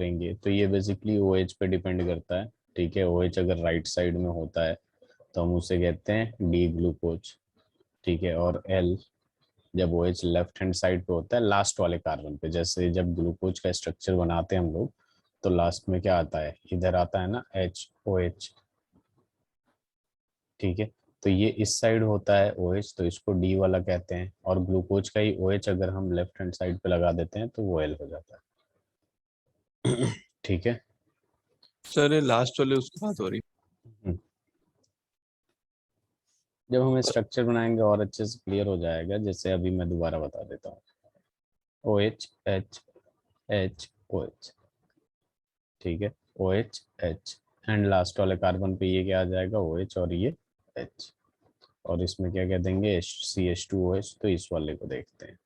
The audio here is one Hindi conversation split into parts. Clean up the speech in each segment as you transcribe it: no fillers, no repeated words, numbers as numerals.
करेंगे तो ये बेसिकली OH पे डिपेंड करता है। ठीक है, OH अगर राइट साइड में होता है तो हम उसे कहते हैं डी ग्लूकोज। ठीक है, और L जब OH लेफ्ट हैंड साइड पे होता है लास्ट वाले कार्बन पे, जैसे जब ग्लूकोज का स्ट्रक्चर बनाते हैं हम लोग तो लास्ट में क्या आता है, इधर आता है ना HOH। ठीक है, तो ये इस साइड होता है OH तो इसको डी वाला कहते हैं, और ग्लूकोज का ही OH अगर हम लेफ्ट हैंड साइड पे लगा देते हैं तो वो L हो जाता है। ठीक है। सर ये लास्ट वाले उसकी बात हो रही। जब हम स्ट्रक्चर बनाएंगे और अच्छे से क्लियर हो जाएगा, जैसे अभी मैं दोबारा बता देता हूँ, OH H H OH। ठीक है, OH H एंड लास्ट वाले कार्बन पे ये क्या आ जाएगा, OH और ये H, और इसमें क्या कह देंगे, CH2OH। तो इस वाले को देखते हैं,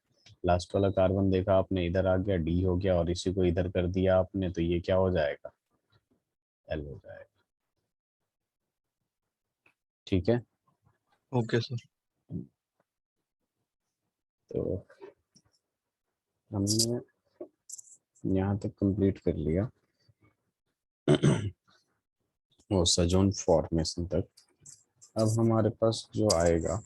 लास्ट वाला कार्बन देखा आपने इधर आ गया, D हो गया, और इसी को इधर कर दिया आपने तो ये क्या हो जाएगा, L हो जाएगा। ठीक है, ओके सर। तो हमने यहाँ तक कंप्लीट कर लिया वो सजोन फॉर्मेशन तक। अब हमारे पास जो आएगा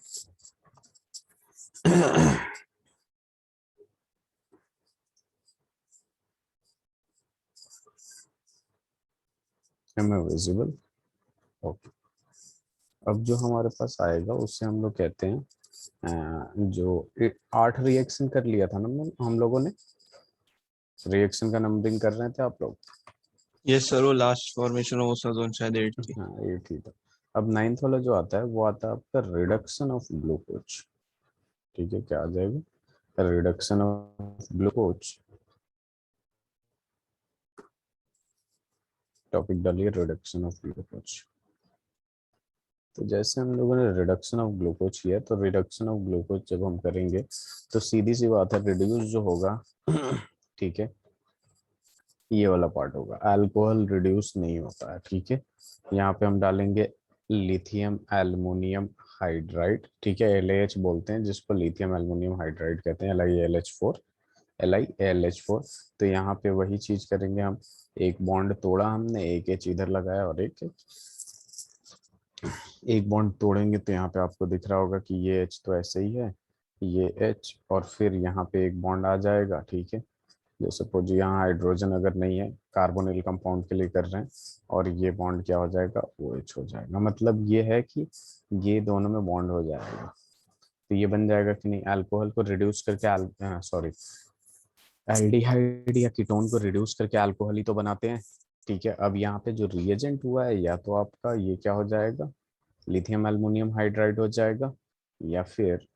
विजिबल। ओके, अब जो हमारे पास आएगा उससे हम लोग कहते हैं जो 8 रिएक्शन कर लिया था ना हम लोगों ने, रिएक्शन का नंबरिंग कर रहे थे आप लोग। ये सर वो लास्ट फॉर्मेशन ऑफ ओसाजोन शायद 8 थी। हाँ, ये ठीक है। अब 9th वाला जो आता है वो आता है आपका रिडक्शन ऑफ ग्लूकोज। ठीक है, क्या आ जाएगा, रिडक्शन ऑफ ग्लूकोज। टॉपिक डालिए रिडक्शन ऑफ ग्लूकोज। तो जैसे हम लोगों ने रिडक्शन ऑफ ग्लूकोज किया, तो रिडक्शन ऑफ ग्लूकोज जब हम करेंगे तो सीधी सी बात है, रिड्यूस जो होगा ठीक है, ये वाला पार्ट होगा, अल्कोहल रिड्यूस नहीं होता है। ठीक है, यहाँ पे हम डालेंगे लिथियम एल्युमिनियम हाइड्राइड। ठीक है, LAH बोलते हैं जिसको लिथियम एल्युमिनियम हाइड्राइड कहते हैं, LiAlH4 LiAlH4। तो यहाँ पे वही चीज करेंगे हम, एक बॉन्ड तोड़ा हमने, एक H इधर लगाया और एक बॉन्ड तोड़ेंगे तो यहाँ पे आपको दिख रहा होगा कि ये H तो ऐसे ही है, ये H, और फिर यहाँ पे एक बॉन्ड आ जाएगा। ठीक है, जो सपोज यहाँ हाइड्रोजन अगर नहीं है, कार्बोनिल कंपाउंड के लिए कर रहे हैं, और ये बॉन्ड क्या हो जाएगा, OH हो जाएगा। मतलब ये है कि ये दोनों में बॉन्ड हो जाएगा, तो ये बन जाएगा कि नहीं, अल्कोहल को रिड्यूस करके सॉरी एल्डिहाइड या कीटोन को रिड्यूस करके अल्कोहल ही तो बनाते हैं। ठीक है, अब यहाँ पे जो रिएजेंट हुआ है, या तो आपका ये क्या हो जाएगा, लिथियम एल्युमिनियम हाइड्राइड हो जाएगा, या फिर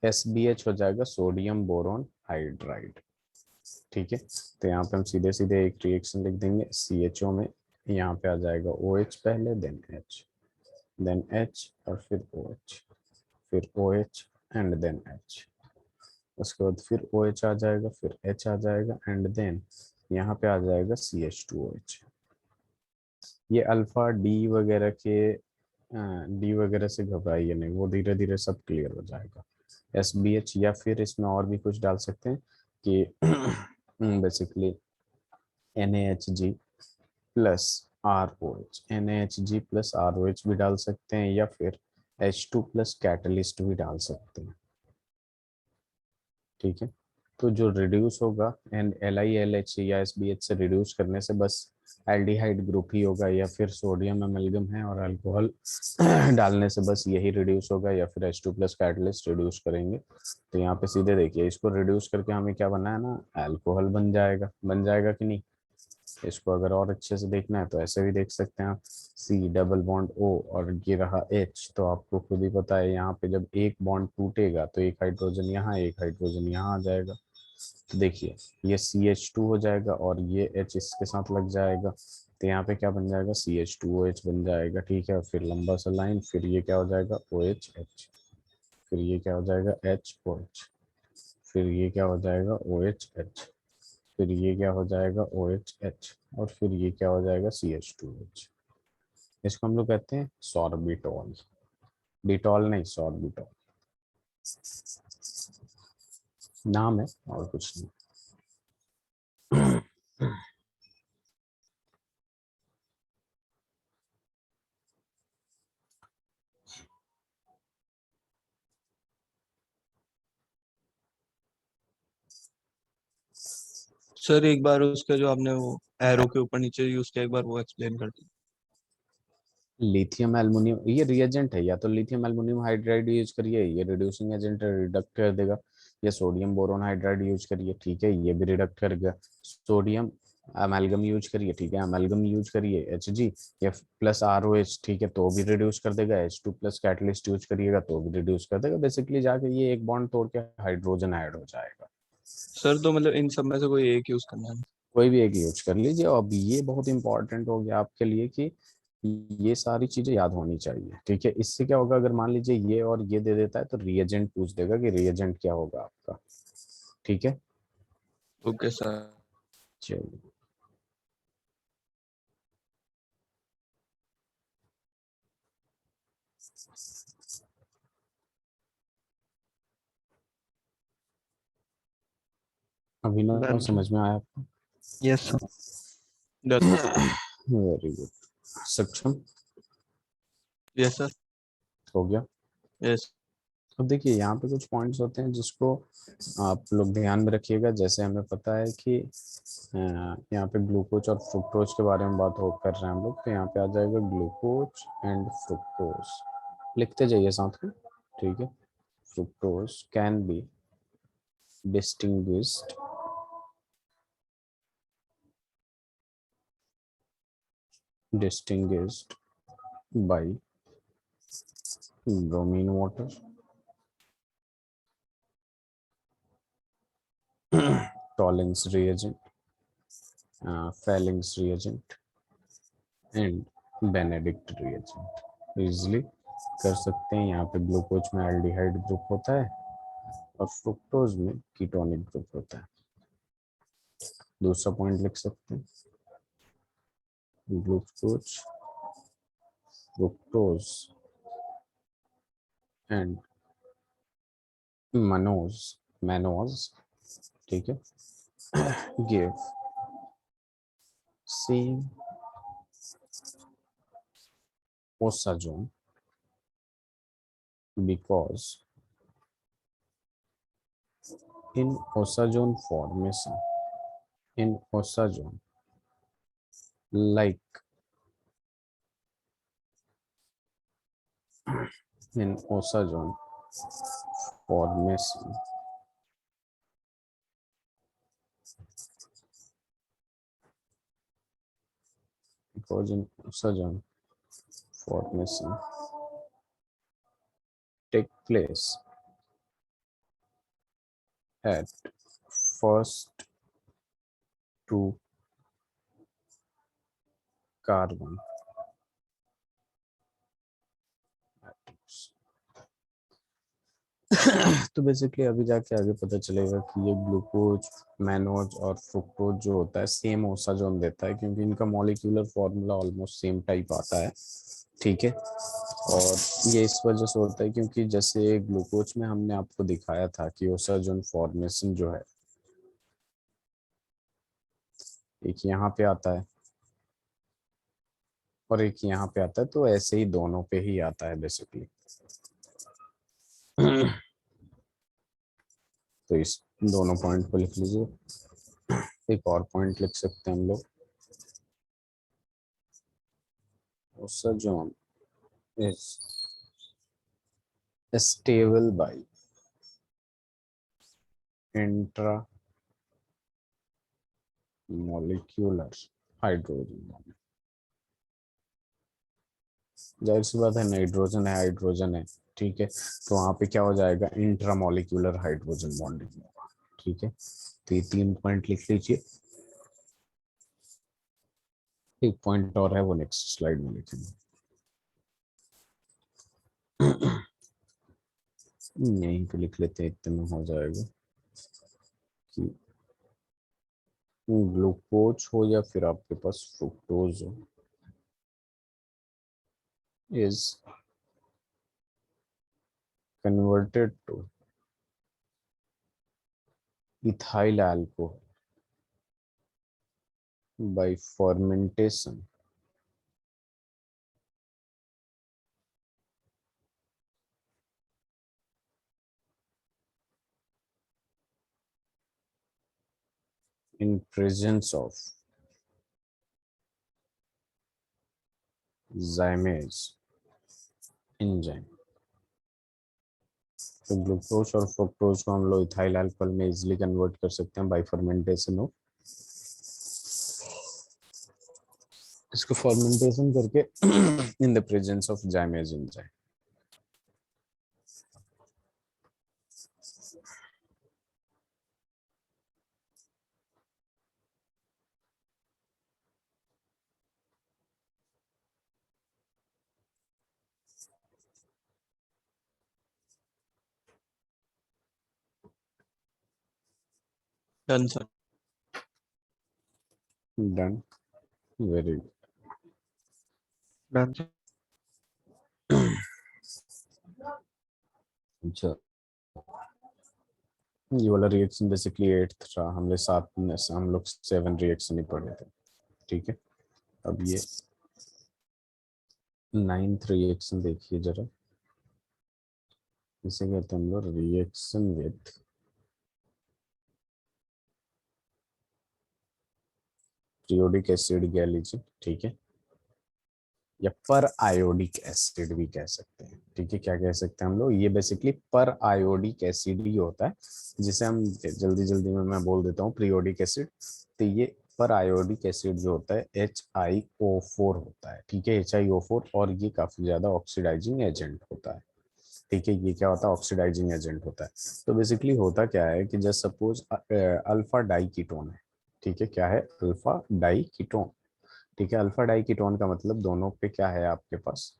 SBH हो जाएगा, सोडियम बोरोन हाइड्राइड। ठीक है, तो यहाँ पे हम सीधे सीधे एक रिएक्शन लिख देंगे, CHO में यहाँ पे आ जाएगा OH पहले, देन H और फिर OH, फिर OH एंड देन H। उसके बाद फिर OH आ जाएगा, फिर H आ जाएगा, एंड देन यहाँ पे आ जाएगा CH2OH। ये अल्फा डी वगैरह से घबराइए नहीं, वो धीरे धीरे सब क्लियर हो जाएगा। SBH, या फिर इसमें और भी कुछ डाल सकते हैं कि basically NaHG plus ROH, NaHG plus ROH भी डाल सकते हैं, या फिर H2 प्लस कैटलिस्ट भी डाल सकते हैं। ठीक है, तो जो रिड्यूस होगा एंड LiLH या SBH से रिड्यूस करने से बस एल्डिहाइड ग्रुप ही होगा, या फिर सोडियम एमलगम है और अल्कोहल डालने से बस यही रिड्यूस होगा, या फिर H2 प्लस कैटलिस्ट रिड्यूस करेंगे। तो यहाँ पे सीधे देखिए, इसको रिड्यूस करके हमें क्या बनना है ना, अल्कोहल बन जाएगा कि नहीं। इसको अगर और अच्छे से देखना है तो ऐसे भी देख सकते हैं आप, C डबल बॉन्ड O और ये रहा H। तो आपको खुद ही पता है, यहाँ पे जब एक बॉन्ड टूटेगा तो एक हाइड्रोजन यहाँ, एक हाइड्रोजन यहाँ आ जाएगा। तो देखिए, ये CH2 हो जाएगा और ये H इसके साथ लग जाएगा, तो यहाँ पे क्या बन जाएगा, CH2OH बन जाएगा। ठीक है, फिर लंबा सा लाइन, फिर ये क्या हो जाएगा, OHH, फिर ये क्या हो जाएगा, HOH, फिर ये क्या हो जाएगा, OHH, फिर ये क्या हो जाएगा, OHH, और फिर ये क्या हो जाएगा, CH2OH। इसको हम लोग कहते हैं सॉर्बिटॉल, डिटॉल नहीं, सॉर्बिटॉल नाम है और कुछ नहीं। सर एक बार उसका जो आपने वो एरो के ऊपर नीचे यूज किया, एक बार वो एक्सप्लेन कर दीजिए। लिथियम एल्युमिनियम, ये रिएजेंट है, या तो लिथियम एल्युमिनियम हाइड्राइड यूज करिए, ये रिड्यूसिंग एजेंट रिडक्ट कर देगा, या सोडियम बोरोन हाइड्राइड यूज करिए, ठीक है, ये भी रिडक्ट करेगा। सोडियम अमेल्गम यूज करिए, ठीक है, अमेल्गम यूज करिए Hg, या प्लस ROH, ठीक है, तो भी रिड्यूस कर देगा। H2 प्लस कैटलिस्ट यूज करिएगा तो भी रिड्यूस कर देगा। बेसिकली जाके ये एक बॉन्ड तोड़ के हाइड्रोजन ऐड हो जाएगा। सर तो मतलब इन सब में से कोई एक यूज करना है? कोई भी एक यूज कर लीजिए। अब ये बहुत इंपॉर्टेंट हो गया आपके लिए कि ये सारी चीजें याद होनी चाहिए, ठीक है। इससे क्या होगा, अगर मान लीजिए ये और ये दे देता है तो रिएजेंट पूछ देगा कि रिएजेंट क्या होगा आपका, ठीक है। Okay sir. चलिए, अभिनव डन। समझ में आया आपको? Yes sir. Done. Very good. सक्षम यस सर। हो गया। यस। अब देखिए यहाँ पे कुछ पॉइंट्स होते हैं जिसको आप लोग ध्यान में रखिएगा। जैसे हमें पता है कि यहाँ पे ग्लूकोज और फ्रुक्टोज के बारे में बात हो कर रहे हैं हम लोग, तो यहाँ पे आ जाएगा ग्लूकोज एंड फ्रुक्टोज, लिखते जाइए साथ में, ठीक है। Fructose can be distinguished distinguished by bromine water, Tollens reagent, Fallings reagent and Benedict reagent। Easily कर सकते हैं। यहाँ पे ग्लूकोज में एल्डिहाइड ग्रुप होता है और फ्रुक्टोज में कीटोनिक ग्रुप होता है। दूसरा पॉइंट लिख सकते हैं, glucose fructose and Manoj mannose, ठीक है, give same osazone because in osazone formation, in osazone, like in osazone formation, because in osazone formation take place at first two carbon atoms। तो बेसिकली अभी जाके आगे पता चलेगा कि ये ग्लूकोज मैनोज और फ्रुक्टोज जो होता है सेम ओसाजोन देता है, क्योंकि इनका molecular formula almost same type आता है, ठीक है। और ये इस वजह से होता है क्योंकि जैसे ग्लूकोज में हमने आपको दिखाया था कि ओसाजोन फॉर्मेशन जो है एक यहाँ पे आता है और एक यहाँ पे आता है, तो ऐसे ही दोनों पे ही आता है बेसिकली। तो इस दोनों पॉइंट को लिख लीजिए। एक और पॉइंट लिख सकते हैं हम लोग, osazone is stable by intramolecular hydrogen bond। जाहिर सी बात है, नाइट्रोजन है हाइड्रोजन है, ठीक है, तो वहां पे क्या हो जाएगा, इंट्रामोलिक्यूलर हाइड्रोजन बॉन्डिंग होगा, ठीक है। तो ये 3 पॉइंट लिख लीजिए। एक पॉइंट और है, वो नेक्स्ट स्लाइड में लिखेंगे। यहीं पे लिख लेते हैं, इतने में हो जाएगा कि ग्लूकोज हो या फिर आपके पास फ्रुक्टोज हो, is converted to ethyl alcohol by fermentation in presence of zymase enzyme। तो ग्लूकोज और फ्रुक्टोज को हम लोग इथाइल अल्कोहल में इजीली कन्वर्ट कर सकते हैं बाय फर्मेंटेशन ऑफ, इसको फर्मेंटेशन करके in the presence of जाइमेज enzyme. Done sir. Done, very good. Done sir. अच्छा, ये वाला रिएक्शन बेसिकली 8th था, हम लोग 7 रिएक्शन ही पढ़े थे, ठीक है। अब ये 9th रिएक्शन देखिए जरा, इसे कहते हैं हम लोग रिएक्शन विथ पीरियोडिक एसिड गैलीजिन, ठीक है, या पर आयोडिक एसिड भी कह सकते हैं, ठीक है। क्या कह सकते हैं हम लोग, ये बेसिकली पर आयोडिक एसिड ही होता है, जिसे हम जल्दी जल्दी में मैं बोल देता हूँ पीरियोडिक एसिड। तो ये पर आयोडिक एसिड जो होता है HiO4 होता है, ठीक है, HiO4, और ये काफी ज्यादा ऑक्सीडाइजिंग एजेंट होता है, ठीक है। ये क्या होता है, ऑक्सीडाइजिंग एजेंट होता है। तो बेसिकली होता क्या है कि just suppose alpha diketone है, ठीक है, क्या है, अल्फा डाई कीटोन, ठीक है। अल्फा डाई कीटोन का मतलब दोनों पे क्या है आपके पास,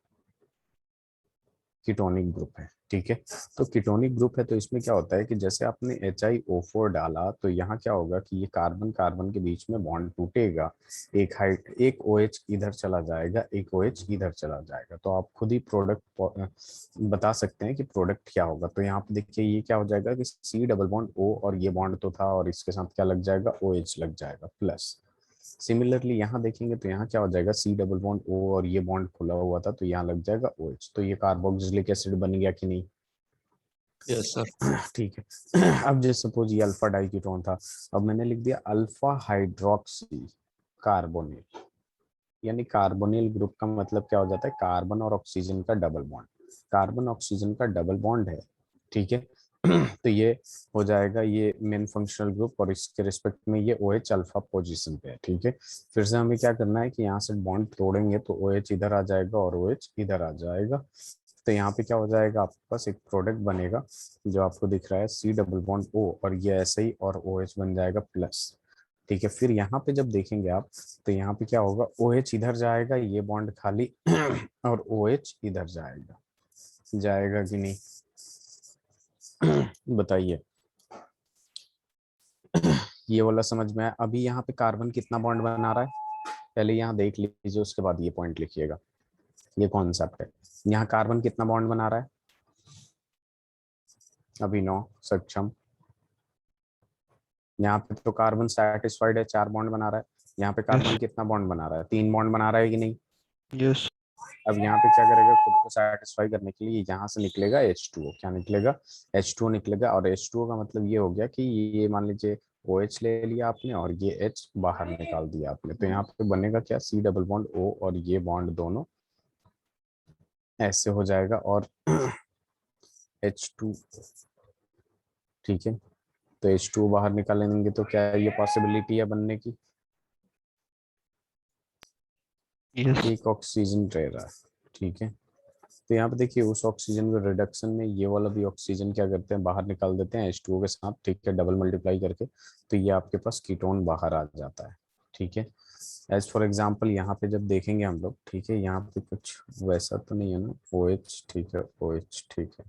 कीटोनिक ग्रुप है, ठीक है। तो कीटोनिक ग्रुप है तो इसमें क्या होता है कि जैसे आपने HiO4 डाला तो यहाँ क्या होगा कि ये कार्बन कार्बन के बीच में बॉन्ड टूटेगा, एक OH इधर चला जाएगा, एक OH इधर चला जाएगा, तो आप खुद ही प्रोडक्ट बता सकते हैं कि प्रोडक्ट क्या होगा। तो यहाँ पे देखिए ये क्या हो जाएगा कि C डबल बॉन्ड O, और ये बॉन्ड तो था और इसके साथ क्या लग जाएगा, OH लग जाएगा प्लस। सिमिलरली यहाँ देखेंगे तो यहाँ क्या हो जाएगा, C डबल बॉन्ड O, और ये बॉन्ड खुला हुआ था तो यहाँ लग जाएगा OH, तो ये कार्बोक्सिलिक एसिड बन गया कि नहीं। Yes sir. ठीक है। अब जैसे सपोज ये अल्फा डाइकीटोन था, अब मैंने लिख दिया अल्फा हाइड्रोक्सी कार्बोनिल, यानी कार्बोनिल ग्रुप का मतलब क्या हो जाता है, कार्बन और ऑक्सीजन का डबल बॉन्ड, कार्बन ऑक्सीजन का डबल बॉन्ड है, ठीक है। तो ये हो जाएगा ये मेन फंक्शनल ग्रुप, और इसके रिस्पेक्ट में ये OH अल्फा पोजीशन पे है, ठीक है। फिर से हमें क्या करना है कि यहाँ से बॉन्ड तोड़ेंगे तो OH इधर आ जाएगा और OH इधर आ जाएगा, तो यहाँ पे क्या हो जाएगा, आपके पास एक प्रोडक्ट बनेगा जो आपको दिख रहा है C डबल बॉन्ड O, और ये ऐसे ही और OH बन जाएगा प्लस, ठीक है। फिर यहाँ पे जब देखेंगे आप तो यहाँ पे क्या होगा, OH इधर जाएगा, ये बॉन्ड खाली और OH इधर जाएगा, जाएगा कि नहीं बताइए। ये वाला समझ में आया। अभी यहाँ पे कार्बन कितना बॉन्ड बना रहा है, पहले यहाँ देख लीजिए, उसके बाद ये पॉइंट लिखिएगा, ये कॉन्सेप्ट है। यहाँ कार्बन कितना बॉन्ड बना रहा है, अभिनव, सक्षम, यहाँ पे तो कार्बन सेटिस्फाइड है, 4 बॉन्ड बना रहा है। यहाँ पे कार्बन यस। कितना बॉन्ड बना रहा है, 3 बॉन्ड बना रहा है कि नहीं। यस। अब यहाँ पे क्या करेगा, खुद को सेटिस्फाई करने के लिए यहाँ से निकलेगा H2O, क्या निकलेगा, H2O निकलेगा, और H2O का मतलब ये हो गया कि ये मान लीजिए OH ले लिया आपने और ये H बाहर निकाल दिया आपने, तो यहाँ पे बनेगा क्या, C डबल बॉन्ड O, और ये बॉन्ड दोनों ऐसे हो जाएगा, और H2, ठीक है। तो H2O बाहर निकालेंगे तो क्या ये पॉसिबिलिटी है बनने की, यस। एक ऑक्सीजन रह रहा है, ठीक है। तो यहाँ पे देखिए उस ऑक्सीजन के रिडक्शन में ये वाला भी ऑक्सीजन क्या करते हैं, बाहर निकाल देते हैं H2O के साथ, ठीक है, डबल मल्टीप्लाई करके, तो ये आपके पास कीटोन बाहर आ जाता है, ठीक है। एज फॉर एग्जांपल यहाँ पे जब देखेंगे हम लोग, ठीक है, यहाँ पे कुछ वैसा तो नहीं है ना, OH, ठीक है, OH, ठीक है,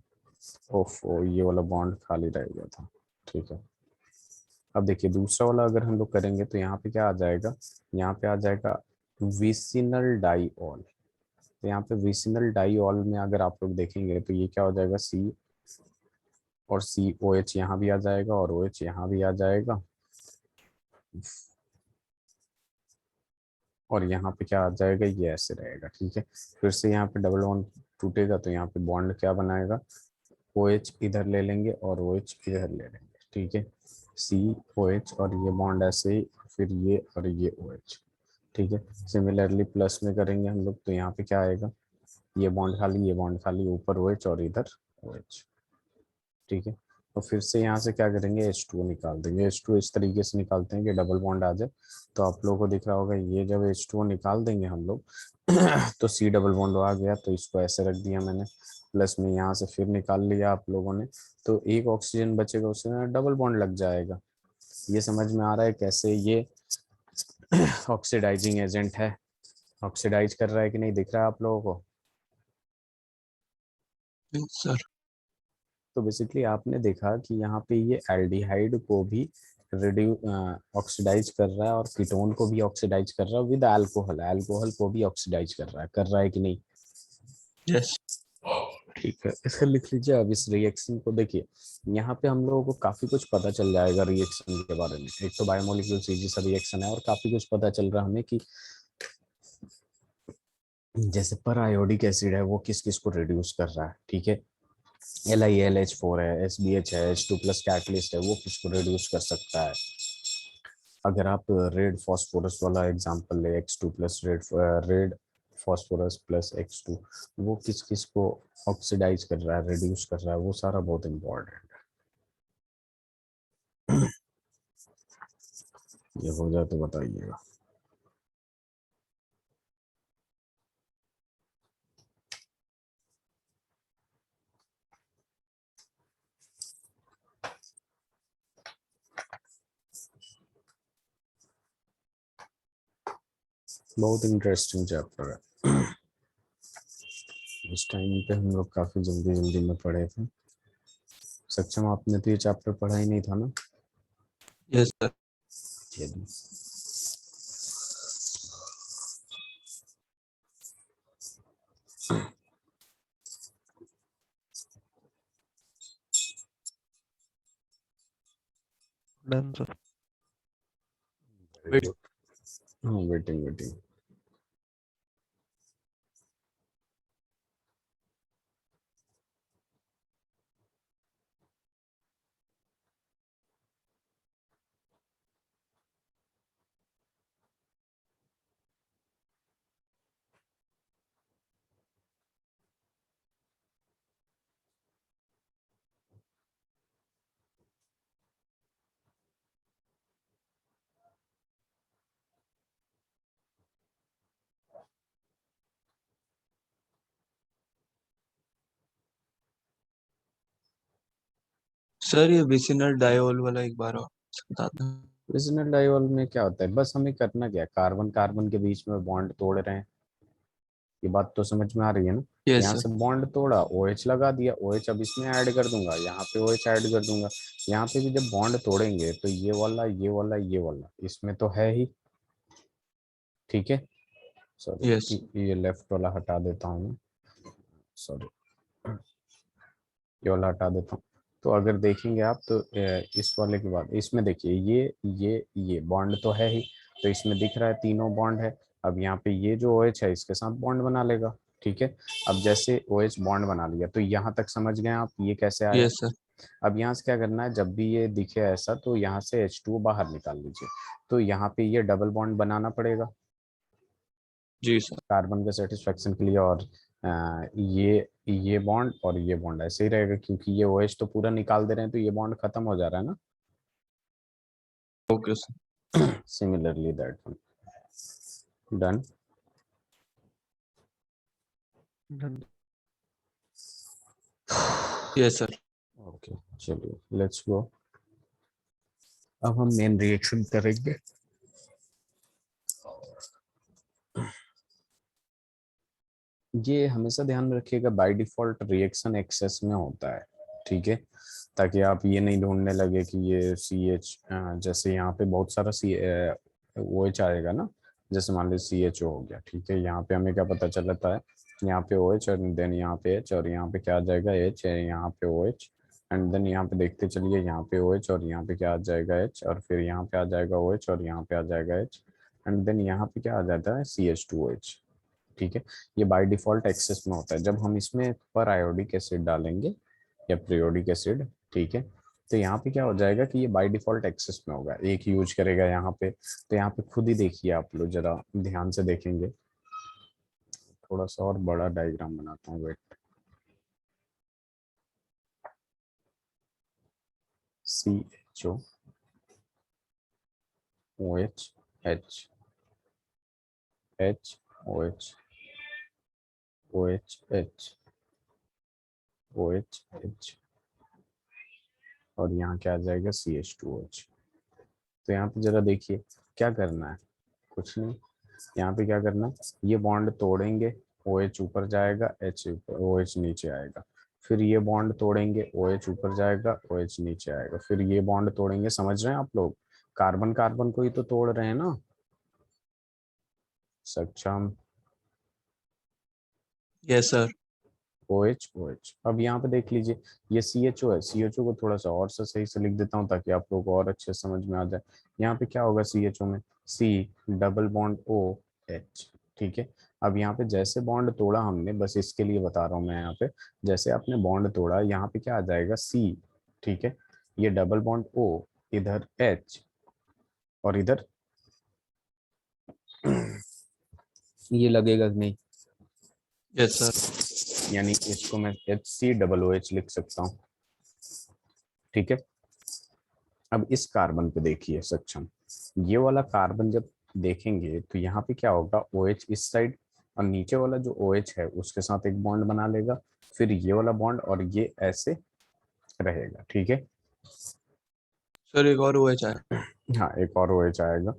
ओफो ये वाला बॉन्ड खाली रह गया था, ठीक है। अब देखिए दूसरा वाला अगर हम लोग करेंगे तो यहाँ पे क्या आ जाएगा, यहाँ पे आ जाएगा विसिनल डाइऑल, तो यहाँ पे विसिनल डाइऑल में अगर आप लोग देखेंगे तो ये क्या हो जाएगा, C और COH यहाँ भी आ जाएगा और OH यहाँ भी आ जाएगा, और यहाँ पे क्या आ जाएगा, ये ऐसे रहेगा, ठीक है। फिर से यहाँ पे डबल बॉन्ड टूटेगा तो यहाँ पे बॉन्ड क्या बनाएगा, OH इधर ले लेंगे और OH इधर ले लेंगे, ठीक है। COH और ये बॉन्ड ऐसे ही, फिर ये और ये OH, ठीक है। सिमिलरली प्लस में करेंगे हम लोग तो यहाँ पे क्या आएगा, ये बॉन्ड खाली, ये बॉन्ड खाली, ऊपर OH और इधर OH, ठीक है। तो फिर से यहाँ से क्या करेंगे, H2O निकाल देंगे। H2O इस तरीके से निकालते हैं कि डबल बॉन्ड आ जाए। तो आप लोगों को दिख रहा होगा, ये जब H2O निकाल देंगे हम लोग तो C डबल बॉन्ड आ गया, तो इसको ऐसे रख दिया मैंने, प्लस में यहाँ से फिर निकाल लिया आप लोगों ने, तो एक ऑक्सीजन बचेगा, उसमें डबल बॉन्ड लग जाएगा। ये समझ में आ रहा है कैसे ये ऑक्सीडाइजिंग एजेंट है, ऑक्सीडाइज कर रहा है कि नहीं, दिख रहा है आप लोगों को। सर तो बेसिकली आपने देखा कि यहाँ पे ये एल्डिहाइड को भी रिड्यू ऑक्सीडाइज कर रहा है और कीटोन को भी ऑक्सीडाइज कर रहा है विद अल्कोहल, अल्कोहल को भी ऑक्सीडाइज कर रहा है कि नहीं। यस ठीक है, इसे लिख लीजिए। अब इस रिएक्शन को देखिए, यहाँ पे हम लोगों को काफी कुछ पता चल जाएगा रिएक्शन के बारे में। एक तो बायोमोलिक्यूल सीजी सा रिएक्शन है, और काफी कुछ पता चल रहा है हमें कि जैसे पर आयोडिक एसिड है वो किस किस को रिड्यूस कर रहा है, ठीक है। LiAlH4 है, SBH है, H2 प्लस कैटलिस्ट है, वो किसको रिड्यूस कर सकता है। अगर आप रेड फॉस्फोरस वाला एग्जांपल ले, X2 plus red phosphorus plus X2, वो किस किस को ऑक्सीडाइज कर रहा है, रिड्यूस कर रहा है, वो सारा बहुत इंपॉर्टेंट है। ये हो जाए तो बताइएगा। बहुत इंटरेस्टिंग चैप्टर है। इस टाइम पे हम लोग काफी जल्दी जल्दी में पढ़े थे। सक्षम, आपने तो ये चैप्टर पढ़ा ही नहीं था ना। यस सर चलिए। Done sir very wait good. हाँ, वेटिंग वेटिंग। सर ये विसिनल डायोल वाला एक बार और बता दें। रिजनल डाइवॉल में क्या होता है, बस हमें करना क्या है, कार्बन कार्बन के बीच में बॉन्ड तोड़ रहे हैं। ये बात तो समझ में आ रही है ना। यस यहाँ सर से बॉन्ड तोड़ा, OH लगा दिया, OH अब इसमें ऐड कर दूंगा, यहाँ पे OH ऐड कर दूंगा। यहाँ पे भी जब बॉन्ड तोड़ेंगे तो ये वाला ये वाला ये वाला इसमें तो है ही, ठीक है। यस सॉरी, ये लेफ्ट वाला हटा देता हूँ मैं, सॉरी, ये वाला हटा देता हूँ। तो अगर देखेंगे आप तो इस वाले के बाद इसमें देखिए, ये बॉन्ड तो है ही, तो इसमें दिख रहा है तीनों बॉन्ड है। अब यहाँ पे ये जो OH है इसके साथ बॉन्ड बना लेगा, ठीक है। अब जैसे OH बॉन्ड बना लिया, तो यहाँ तक समझ गए आप ये कैसे आया। यस सर अब यहाँ से क्या करना है, जब भी ये दिखे ऐसा तो यहाँ से H2O बाहर निकाल लीजिए। तो यहाँ पे ये डबल बॉन्ड बनाना पड़ेगा जी सर कार्बन के सेटिस्फेक्शन के लिए, और ये बॉन्ड और ये बॉन्ड ऐसे ही रहेगा, क्योंकि ये OH तो पूरा निकाल दे रहे हैं, तो ये बॉन्ड खत्म हो जा रहा है ना। Okay sir similarly that one done. Done yes sir okay, चलिए लेट्स गो। अब हम मेन रिएक्शन करेंगे। ये हमेशा ध्यान में रखिएगा, बाय डिफॉल्ट रिएक्शन एक्सेस में होता है, ठीक है। ताकि आप ये नहीं ढूंढने लगे कि ये CH, जैसे यहाँ पे बहुत सारा OH आएगा ना, जैसे मान लीजिए CHO हो गया, ठीक है। यहाँ पे हमें क्या पता चलता है, यहाँ पे OH और देन यहाँ पे H, और यहाँ पे क्या आ जाएगा H है, यहाँ पे OH, एंड देन यहाँ पे देखते चलिए, यहाँ पे OH और यहाँ पे क्या आ जाएगा H, और फिर यहाँ पे आ जाएगा OH और यहाँ पे आ जाएगा H, एंड देन यहाँ पे क्या आ जाता है CH2OH, ठीक है। ये बाय डिफॉल्ट एक्सेस में होता है। जब हम इसमें पर आयोडिक एसिड डालेंगे या पीरियोडिक एसिड, ठीक है, तो यहाँ पे क्या हो जाएगा कि ये बाय डिफॉल्ट एक्सेस में होगा, एक यूज करेगा यहाँ पे। तो यहाँ पे खुद ही देखिए, आप लोग जरा ध्यान से देखेंगे, थोड़ा सा और बड़ा डायग्राम बनाता हूँ, wait. CHO OH H OH OH OH और यहाँ क्या आ जाएगा CH2OH। तो यहाँ पे जरा देखिए क्या करना है, कुछ नहीं। यहाँ पे क्या करना है, ये बॉन्ड तोड़ेंगे, OH ऊपर जाएगा, H ऊपर, OH नीचे आएगा। फिर ये बॉन्ड तोड़ेंगे, OH ऊपर जाएगा, OH नीचे आएगा। फिर ये बॉन्ड तोड़ेंगे, समझ रहे हैं आप लोग, कार्बन कार्बन को ही तो तोड़ रहे हैं ना। सक्षम? Yes sir. OH OH। अब यहाँ पे देख लीजिए, ये CHO है, CHO को थोड़ा सा और से सही से लिख देता हूँ ताकि आप लोग को और अच्छे से समझ में आ जाए। यहाँ पे क्या होगा CHO में, C डबल बॉन्ड OH, ठीक है। अब यहाँ पे जैसे बॉन्ड तोड़ा हमने, बस इसके लिए बता रहा हूँ मैं, यहाँ पे जैसे आपने बॉन्ड तोड़ा, यहाँ पे क्या आ जाएगा C, ठीक है। ये डबल बॉन्ड O, इधर H, और इधर ये लगेगा कि नहीं, यस सर। यानी इसको मैं HC OOH लिख सकता हूँ, ठीक है। अब इस कार्बन पे देखिए सक्षम, ये वाला कार्बन जब देखेंगे तो यहाँ पे क्या होगा, OH इस साइड, और नीचे वाला जो OH है उसके साथ एक बॉन्ड बना लेगा, फिर ये वाला बॉन्ड, और ये ऐसे रहेगा, ठीक है। सर एक और OH है। हाँ, एक और OH आएगा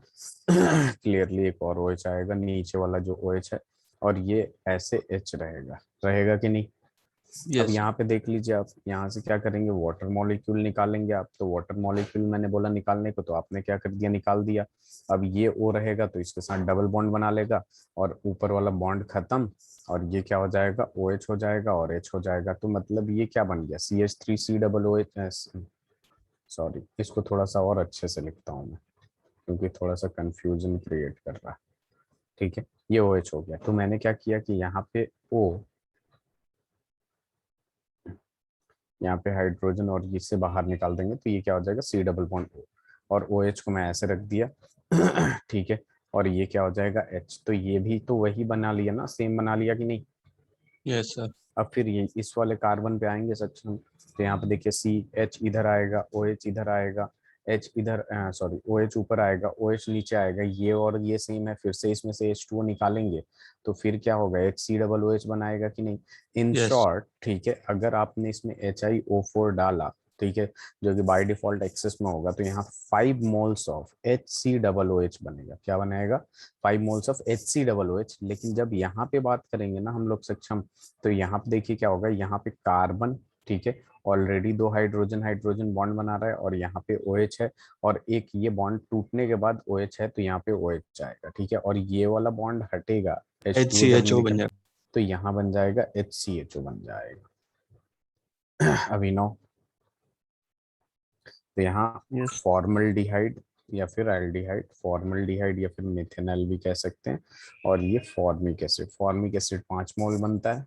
क्लियरली एक और OH आएगा नीचे वाला जो OH है, और ये ऐसे H रहेगा, रहेगा कि नहीं। अब यस। यहाँ पे देख लीजिए, आप यहाँ से क्या करेंगे, वाटर मॉलिक्यूल निकालेंगे आप। तो वाटर मॉलिक्यूल मैंने बोला निकालने को, तो आपने क्या कर दिया, निकाल दिया। अब ये O रहेगा तो इसके साथ डबल बॉन्ड बना लेगा, और ऊपर वाला बॉन्ड खत्म, और ये क्या हो जाएगा, OH हो जाएगा और H हो जाएगा। तो मतलब ये क्या बन गया, CH3COOH। सॉरी, इसको थोड़ा सा और अच्छे से लिखता हूँ मैं, क्योंकि थोड़ा सा कंफ्यूजन क्रिएट कर रहा है, ठीक है। ये OH हो गया, तो मैंने क्या किया कि यहाँ पे O, यहाँ पे हाइड्रोजन और इससे बाहर निकाल देंगे, तो ये क्या हो जाएगा, C डबल बॉन्ड O, और OH को मैं ऐसे रख दिया ठीक है। और ये क्या हो जाएगा, H। तो ये भी तो वही बना लिया ना, सेम बना लिया कि नहीं। Yes sir. अब फिर ये इस वाले कार्बन पे आएंगे सक्षम, तो यहाँ पे देखिए CH इधर आएगा, OH इधर आएगा, H इधर, सॉरी, OH ऊपर आएगा, OH नीचे आएगा, ये और ये सेम है, फिर से इसमें से H2O निकालेंगे, तो फिर क्या होगा, HCOOH बनाएगा कि नहीं। In yes. शॉर्ट, ठीक है, अगर आपने इसमें HiO4 डाला, ठीक है, जो कि बाय डिफॉल्ट एक्सेस में होगा, तो यहाँ 5 मोल्स ऑफ HCOOH बनेगा। क्या बनाएगा, 5 मोल्स ऑफ HCOOH। लेकिन जब यहाँ पे बात करेंगे ना हम लोग सक्षम, तो यहाँ पे देखिए क्या होगा, यहाँ पे कार्बन, ठीक है, ऑलरेडी 2 हाइड्रोजन हाइड्रोजन बॉन्ड बना रहा है, और यहाँ पे OH है, और एक ये बॉन्ड टूटने के बाद OH है, तो यहाँ पे OH आएगा, ठीक है। और ये वाला बॉन्ड हटेगा, H2O जब HCHO बन निकल, जाएगा। तो यहाँ बन जाएगा HCHO बन जाएगा अभिनव। तो यहाँ यस। फॉर्मल्डिहाइड या फिर एल्डिहाइड, फॉर्मल्डिहाइड या फिर मिथेनॉल भी कह सकते हैं, और ये फॉर्मिक एसिड, फॉर्मिक एसिड 5 मोल बनता है।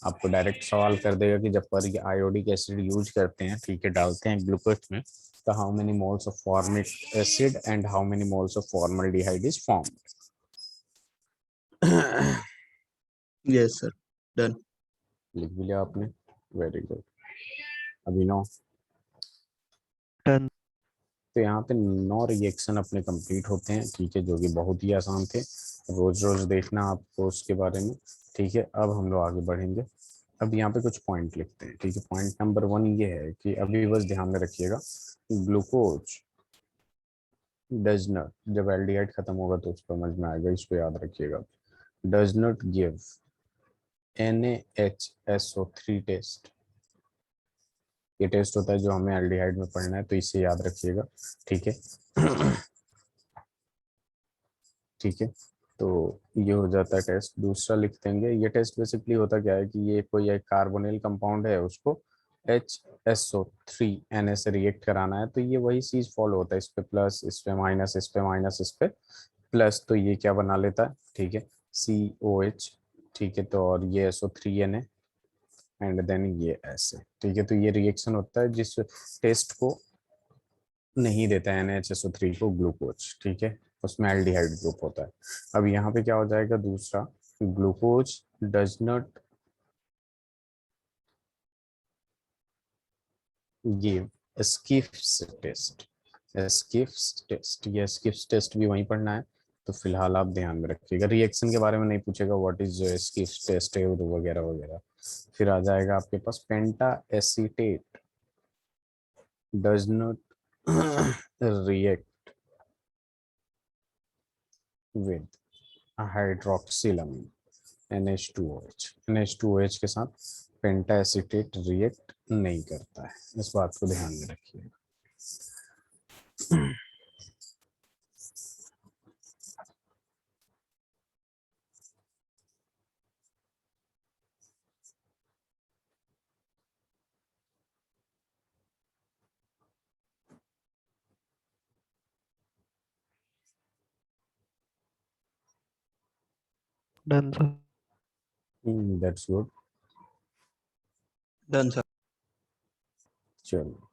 आपको डायरेक्ट सवाल कर देगा कि जब पर ये आयोडिक एसिड यूज करते हैं, ठीक है, डालते हैं ग्लूकोज में, तो how many moles of formic acid and how many moles of formaldehyde is formed. Yes sir. Done. लिख भी लिया आपने, वेरी गुड अभिनव। डन। तो यहाँ पे 9 रिएक्शन अपने कंप्लीट होते हैं, ठीक है, जो कि बहुत ही आसान थे, रोज रोज देखना आपको उसके बारे में, ठीक है। अब हम लोग आगे बढ़ेंगे। अब यहाँ पे कुछ पॉइंट लिखते हैं, ठीक है। पॉइंट नंबर 1 ये है कि अभी बस ध्यान में रखिएगा, ग्लूकोज डज नॉट, जब एल्डिहाइड खत्म होगा तो उसको समझ में आएगा, इसको याद रखिएगा, does not give NaHSO3 test. ये टेस्ट होता है जो हमें एल्डिहाइड में पढ़ना है, तो इसे याद रखिएगा, ठीक है ठीक है। तो ये हो जाता है टेस्ट। दूसरा लिख देंगे, ये टेस्ट बेसिकली होता क्या है कि ये कोई एक कार्बोनिल कंपाउंड है, उसको HSO3 Na से रिएक्ट कराना है, तो ये वही चीज फॉलो होता है, इस पे प्लस, इस पे माइनस, इस पे माइनस, इस पे प्लस, तो ये क्या बना लेता है, ठीक है, COH, ठीक है। तो और ये SO3Na, एंड देन ये ऐसे, ठीक है। तो ये रिएक्शन होता है जिस टेस्ट को नहीं देता है NaHSO3 को ग्लूकोज, ठीक है, उसमें एल्डिहाइड ग्रुप होता है। अब यहाँ पे क्या हो जाएगा, दूसरा glucose does not give Schiff's test. Schiff's test, ये स्किफ्स टेस्ट भी वहीं पढ़ना है, तो फिलहाल आप ध्यान में रखिएगा। रिएक्शन के बारे में नहीं पूछेगा, व्हाट इज जो स्किफ्स टेस्ट है वगैरह वगैरह। फिर आ जाएगा आपके पास penta acetate does not react with hydroxylamine NH2OH। NH2OH के साथ पेंटा एसीटेट रिएक्ट नहीं करता है, इस बात को ध्यान में रखिएगा। Done sir. That's good. Done sir. चलो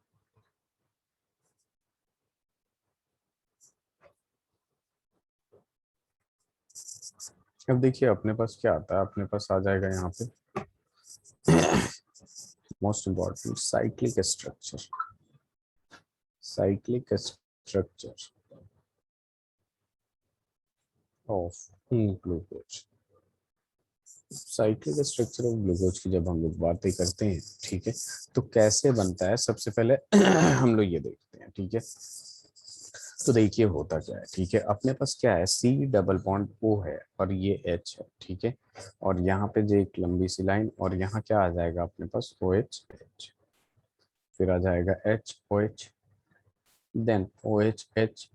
अब देखिए अपने पास क्या आता है, अपने पास आ जाएगा यहाँ पे most important cyclic structure. Cyclic structure of glucose. Cyclic structure of glucose की जब हम लोग बातें करते हैं, ठीक है, तो कैसे बनता है सबसे पहले हम लोग ये देखते हैं, ठीक है। तो देखिए होता क्या है, ठीक है, अपने पास क्या है, C डबल बॉन्ड O है और ये H है, ठीक है, और यहाँ पे जो एक लंबी सी लाइन, और यहाँ क्या आ जाएगा अपने पास OH H, फिर आ जाएगा HOH, then OH H,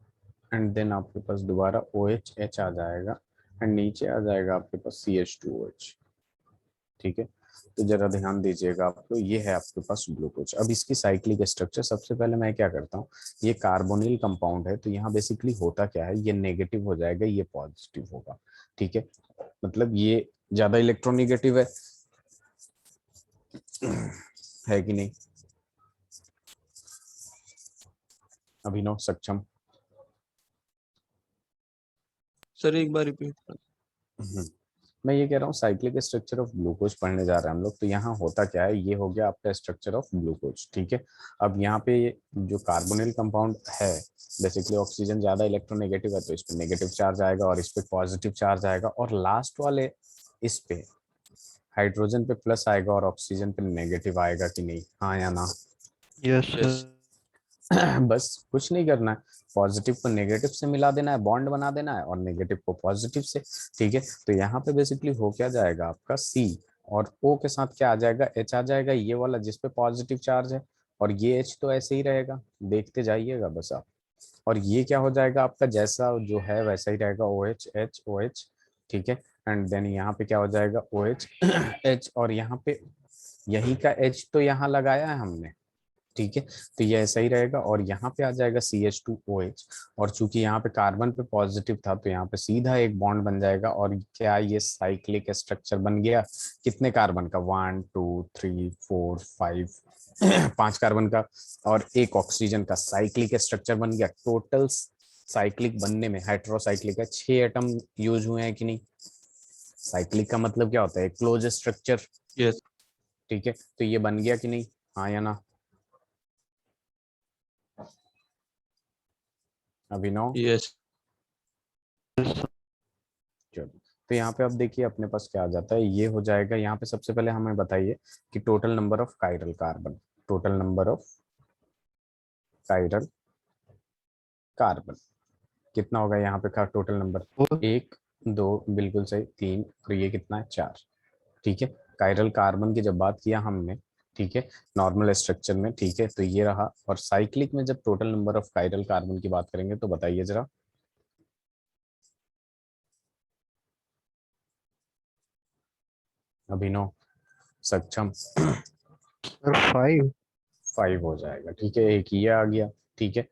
and then आपके पास दोबारा OH H आ जाएगा, एंड नीचे आ जाएगा आपके पास CH2OH, ठीक है। तो जरा ध्यान दीजिएगा आप, तो ये है आपके पास ग्लूकोज। अब इसकी साइक्लिक स्ट्रक्चर, सबसे पहले मैं क्या करता हूँ, ये कार्बोनिल कंपाउंड है, तो यहाँ बेसिकली होता क्या है, ये नेगेटिव हो जाएगा, ये पॉजिटिव होगा, ठीक है, मतलब ये ज्यादा इलेक्ट्रोनेगेटिव है कि नहीं। अभिनव सक्षम। सर एक बार रिपीट कर। मैं ये कह रहा हूँ साइक्लिक स्ट्रक्चर ऑफ ग्लूकोज पढ़ने जा रहे हैं हम लोग, तो यहाँ होता क्या है, ये हो गया आपका स्ट्रक्चर ऑफ ग्लूकोज, ठीक है। अब यहाँ पे जो कार्बोनिल कंपाउंड है, बेसिकली ऑक्सीजन ज्यादा इलेक्ट्रोनेगेटिव है, तो इस पे नेगेटिव चार्ज आएगा और इस पे पॉजिटिव चार्ज आएगा, और लास्ट वाले इस पे हाइड्रोजन पे प्लस आएगा और ऑक्सीजन पे नेगेटिव आएगा कि नहीं, हाँ या ना। Yes yes. सर। बस कुछ नहीं करना है, पॉजिटिव को नेगेटिव से मिला देना है, बॉन्ड बना देना है, और नेगेटिव को पॉजिटिव से, ठीक है। तो यहाँ पे बेसिकली हो क्या जाएगा आपका C, और O के साथ क्या आ जाएगा, H आ जाएगा, ये वाला जिसपे पॉजिटिव चार्ज है, और ये H तो ऐसे ही रहेगा, देखते जाइएगा बस आप। और ये क्या हो जाएगा आपका, जैसा जो है वैसा ही रहेगा, OH H OH, ठीक है। एंड देन यहाँ पे क्या हो जाएगा, OH H, और यहाँ पे यही का H तो यहाँ लगाया है हमने, ठीक है, तो ये ऐसा ही रहेगा, और यहाँ पे आ जाएगा CH2OH, और चूंकि यहाँ पे कार्बन पे पॉजिटिव था, तो यहाँ पे सीधा एक बॉन्ड बन जाएगा, और क्या ये साइक्लिक स्ट्रक्चर बन गया, कितने कार्बन का, 1 2 3 4 5 5 कार्बन का और एक ऑक्सीजन का साइक्लिक स्ट्रक्चर बन गया। टोटल साइक्लिक बनने में, हेटेरोसाइक्लिक का 6 एटम यूज हुए हैं कि नहीं। साइक्लिक का मतलब क्या होता है, क्लोज स्ट्रक्चर, यस। ठीक है, तो ये बन गया कि नहीं, हाँ या ना। अभिनव। यस। चलो, तो यहाँ पे अब देखिए अपने पास क्या आ जाता है, ये हो जाएगा। यहाँ पे सबसे पहले हमें बताइए कि total number of chiral carbon, total number of chiral carbon कितना होगा, यहाँ पे का टोटल नंबर, 1 2 बिल्कुल सही, 3, और ये कितना है, 4, ठीक है। कायरल कार्बन की जब बात किया हमने, ठीक है, नॉर्मल स्ट्रक्चर में, ठीक है, तो ये रहा। और साइक्लिक में जब total number of chiral carbon की बात करेंगे, तो बताइए जरा। अभिनव सक्षम। सर 5। 5 हो जाएगा, ठीक है, एक ये आ गया, ठीक है।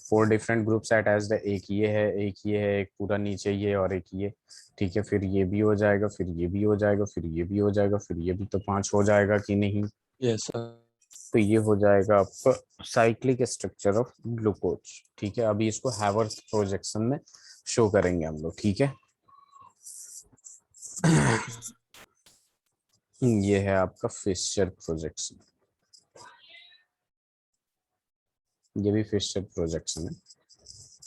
4 डिफरेंट ग्रुप्स अटैच्ड है, एक ये है, एक ये है, एक पूरा नीचे ये और एक ये, ठीक है। फिर ये भी हो जाएगा, फिर ये भी हो जाएगा, फिर ये भी हो जाएगा, फिर ये भी, तो 5 हो जाएगा कि नहीं? Yes sir. तो ये हो जाएगा आपका साइक्लिक स्ट्रक्चर ऑफ ग्लूकोज, ठीक है। अभी इसको हैवर्थ प्रोजेक्शन में शो करेंगे हम लोग, ठीक है। ओके। ये है आपका फिशर प्रोजेक्शन, ये भी फिशर प्रोजेक्शन है,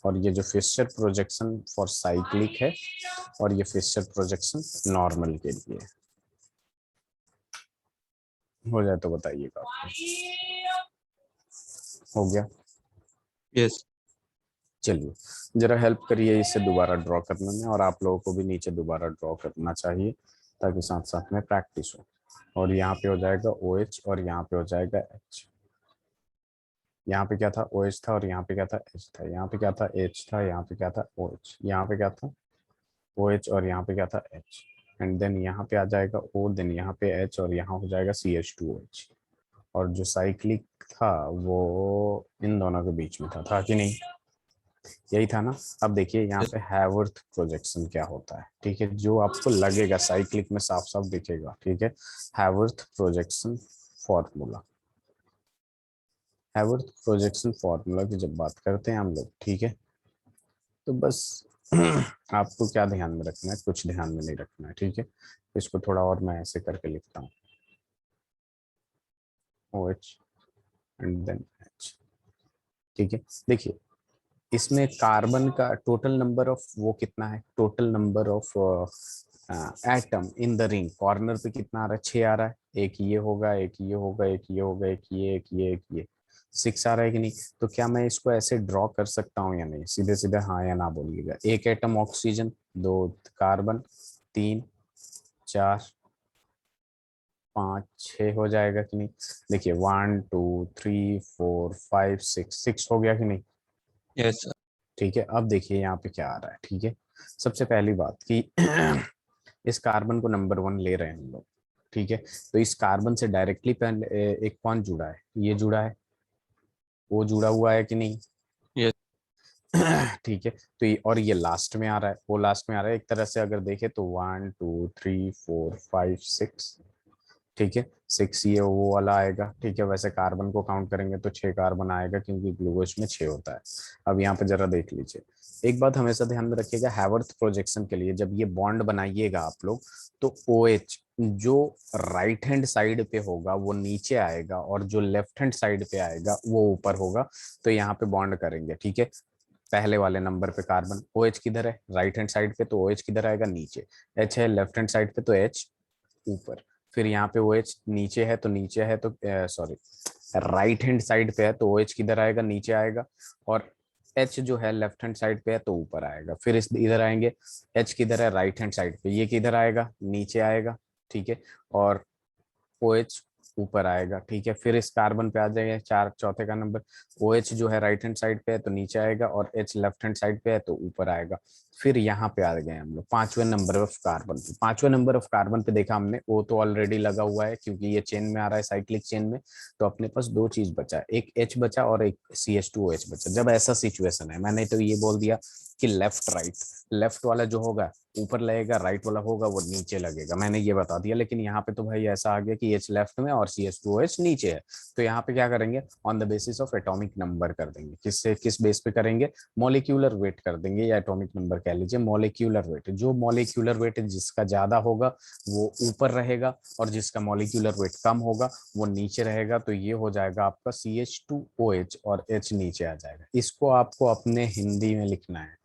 और ये जो फिशर प्रोजेक्शन फॉर साइक्लिक है, और ये फिशर प्रोजेक्शन नॉर्मल के लिए है। हो जाए तो बताइएगा आपको। हो गया? यस। चलिए, जरा हेल्प करिए इसे दोबारा ड्रॉ करने में, और आप लोगों को भी नीचे दोबारा ड्रॉ करना चाहिए ताकि साथ साथ में प्रैक्टिस हो। और यहाँ पे हो जाएगा OH और यहाँ पे हो जाएगा H। यहाँ पे क्या था? OH था, और यहाँ पे क्या था? H था। यहाँ पे क्या था? H था, यहाँ पे क्या था? OH। यहाँ पे क्या था? OH, और यहाँ पे क्या था? H। एंड देन यहाँ पे आ जाएगा O, देन यहाँ पे H, और यहाँ हो जाएगा CH2OH। और जो साइक्लिक था वो इन दोनों के बीच में था कि नहीं? यही था ना? अब देखिए यहाँ यस। पे हैवर्थ प्रोजेक्शन क्या होता है, ठीक है, जो आपको लगेगा साइक्लिक में साफ साफ दिखेगा, ठीक है। हैवर्थ प्रोजेक्शन फॉर्मूला, हैवर्थ प्रोजेक्शन फॉर्मूला की जब बात करते हैं हम लोग, ठीक है, तो बस आपको क्या ध्यान में रखना है? कुछ ध्यान में नहीं रखना है, ठीक है। इसको थोड़ा और मैं ऐसे करके लिखता हूँ, OH एंड देन H, ठीक है। देखिए, इसमें कार्बन का टोटल नंबर ऑफ वो कितना है? Total number of atom in the ring corner पे कितना आ रहा है? 6 आ रहा है। एक ये होगा, एक ये होगा, एक ये होगा, एक ये, एक ये, एक ये, 6 आ रहा है कि नहीं? तो क्या मैं इसको ऐसे ड्रॉ कर सकता हूँ या नहीं? सीधे सीधे हाँ या ना बोलिएगा। एक एटम ऑक्सीजन, 2 कार्बन, 3, 4, 5, 6 हो जाएगा कि नहीं? देखिए, 1 2 3 4 5 6, 6 हो गया कि नहीं? Yes sir. ठीक है। अब देखिए यहाँ पे क्या आ रहा है, ठीक है। सबसे पहली बात कि इस कार्बन को नंबर 1 ले रहे हैं हम लोग, ठीक है। तो इस कार्बन से डायरेक्टली पहले एक कौन जुड़ा है? ये जुड़ा है, वो जुड़ा हुआ है कि नहीं? यस। ठीक है। तो ये, और ये लास्ट में आ रहा है, वो लास्ट में आ रहा है। एक तरह से अगर देखे तो 1 2 3 4 5 6, ठीक है। 6 ये वो वाला आएगा, ठीक है। वैसे कार्बन को काउंट करेंगे तो 6 कार्बन आएगा, क्योंकि ग्लूकोज में 6 होता है। अब यहाँ पे जरा देख लीजिए, एक बात हमेशा ध्यान में रखिएगा, हैवर्थ प्रोजेक्शन के लिए जब ये बॉन्ड बनाइएगा आप लोग, तो OH जो राइट हैंड साइड पे होगा वो नीचे आएगा, और जो लेफ्ट हैंड साइड पे आएगा वो ऊपर होगा। तो यहाँ पे बॉन्ड करेंगे, ठीक है। पहले वाले नंबर पे कार्बन, OH किधर है? राइट हैंड साइड पे, तो OH किधर आएगा? नीचे। H है लेफ्ट हैंड साइड पे, तो H ऊपर। फिर यहाँ पे OH नीचे है, तो नीचे है, तो सॉरी, राइट हैंड साइड पे है, तो OH किधर आएगा? नीचे आएगा। और H जो है लेफ्ट हैंड साइड पे है, तो ऊपर आएगा। फिर इस इधर आएंगे, H किधर है? राइट हैंड साइड पे, ये किधर आएगा? नीचे आएगा, ठीक है। और OH ऊपर आएगा, ठीक है। फिर इस कार्बन पे आ जाएगा, चार चौथे का नंबर, OH जो है राइट हैंड साइड पे है तो नीचे आएगा, और H लेफ्ट हैंड साइड पे है तो ऊपर आएगा। फिर यहाँ पे आ गए हम लोग 5वें नंबर ऑफ कार्बन पे। 5वें नंबर ऑफ कार्बन पे देखा हमने, O तो ऑलरेडी लगा हुआ है क्योंकि ये चेन में आ रहा है, साइक्लिक चेन में। तो अपने पास दो चीज बचा, एक H बचा और एक CH2OH बचा। जब ऐसा सिचुएशन है, मैंने तो ये बोल दिया कि लेफ्ट राइट, लेफ्ट वाला जो होगा ऊपर लगेगा, राइट वाला होगा वो नीचे लगेगा, मैंने ये बता दिया। लेकिन यहाँ पे तो भाई ऐसा आ गया कि H लेफ्ट में और CH2OH नीचे है। तो यहाँ पे क्या करेंगे? On the basis of atomic number कर देंगे। किससे, किस बेस पे करेंगे? मॉलिक्यूलर वेट कर देंगे, या एटॉमिक नंबर कह लीजिए। मॉलिक्यूलर वेट, जो मॉलिक्यूलर वेट जिसका ज्यादा होगा वो ऊपर रहेगा, और जिसका मॉलिक्यूलर वेट कम होगा वो नीचे रहेगा। तो ये हो जाएगा आपका CH2OH, और H नीचे आ जाएगा। इसको आपको अपने हिंदी में लिखना है,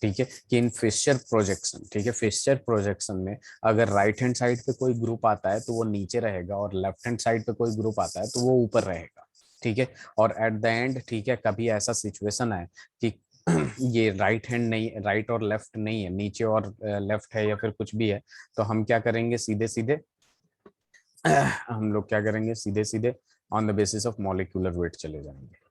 ठीक है, कि इन फिशर प्रोजेक्शन, ठीक है, फिशर प्रोजेक्शन में अगर राइट हैंड साइड पे कोई ग्रुप आता है तो वो नीचे रहेगा, और लेफ्ट हैंड साइड पे कोई ग्रुप आता है तो वो ऊपर रहेगा, ठीक है। और एट द एंड, ठीक है, कभी ऐसा सिचुएशन है कि ये राइट हैंड नहीं, राइट और लेफ्ट नहीं है, नीचे और लेफ्ट है, या फिर कुछ भी है, तो हम क्या करेंगे? सीधे सीधे हम लोग क्या करेंगे? सीधे सीधे on the basis of molecular weight चले जाएंगे।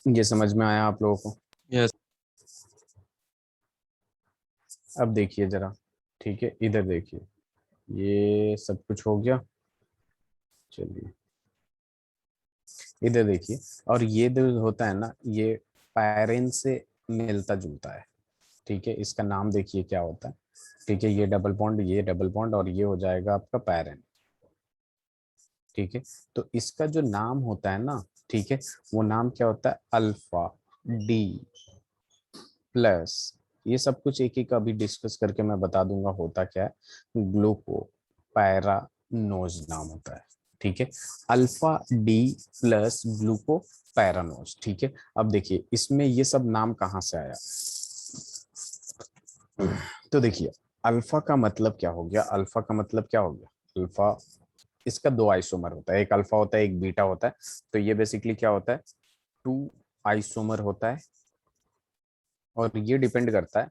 ये समझ में आया आप लोगों को? यस। अब देखिए जरा, ठीक है, इधर देखिए, ये सब कुछ हो गया। चलिए इधर देखिए, और ये जो होता है ना, ये पैरेन से मिलता जुलता है, ठीक है। इसका नाम देखिए क्या होता है, ठीक है। ये डबल बॉन्ड, ये डबल बॉन्ड, और ये हो जाएगा आपका पैरेन, ठीक है। तो इसका जो नाम होता है ना, ठीक है, वो नाम क्या होता है, अल्फा डी प्लस, ये सब कुछ एक एक अभी डिस्कस करके मैं बता दूंगा होता क्या है, ग्लूको पैरानोज नाम होता है, ठीक है। अल्फा डी प्लस ग्लूको पैरानोज, ठीक है। अब देखिए इसमें ये सब नाम कहाँ से आया, तो देखिए अल्फा का मतलब क्या हो गया, अल्फा का मतलब क्या हो गया, अल्फा, इसका दो आइसोमर होता है, एक अल्फा होता है एक बीटा होता है। तो ये बेसिकली क्या होता है, टू आइसोमर होता है, और ये डिपेंड करता है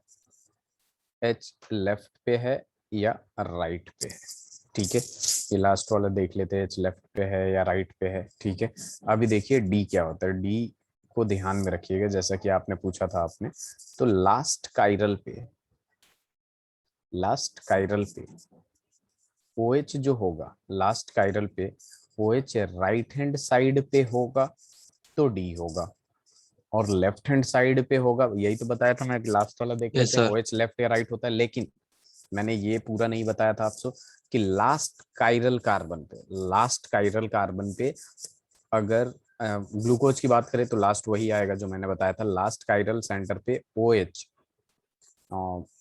एच लेफ्ट पे है या राइट पे है, ठीक है। ये लास्ट वाला देख लेते हैं, एच लेफ्ट पे है या राइट पे है, ठीक है। अभी देखिए डी क्या होता है, डी को ध्यान में रखिएगा, जैसा कि आपने पूछा था आपने, तो लास्ट काइरल पे ओ एच जो होगा लास्ट काइरल पे, O H right hand side पे होगा तो डी होगा, और लेफ्ट हैंड साइड पे होगा, यही तो बताया था मैं, लास्ट वाला देख यस लेते हैं, सर। ओ एच लेफ्ट या राइट होता है, लेकिन मैंने ये पूरा नहीं बताया था आपको कि लास्ट काइरल कार्बन पे अगर ग्लूकोज की बात करें तो लास्ट वही आएगा जो मैंने बताया था, लास्ट काइरल सेंटर पे ओ एच,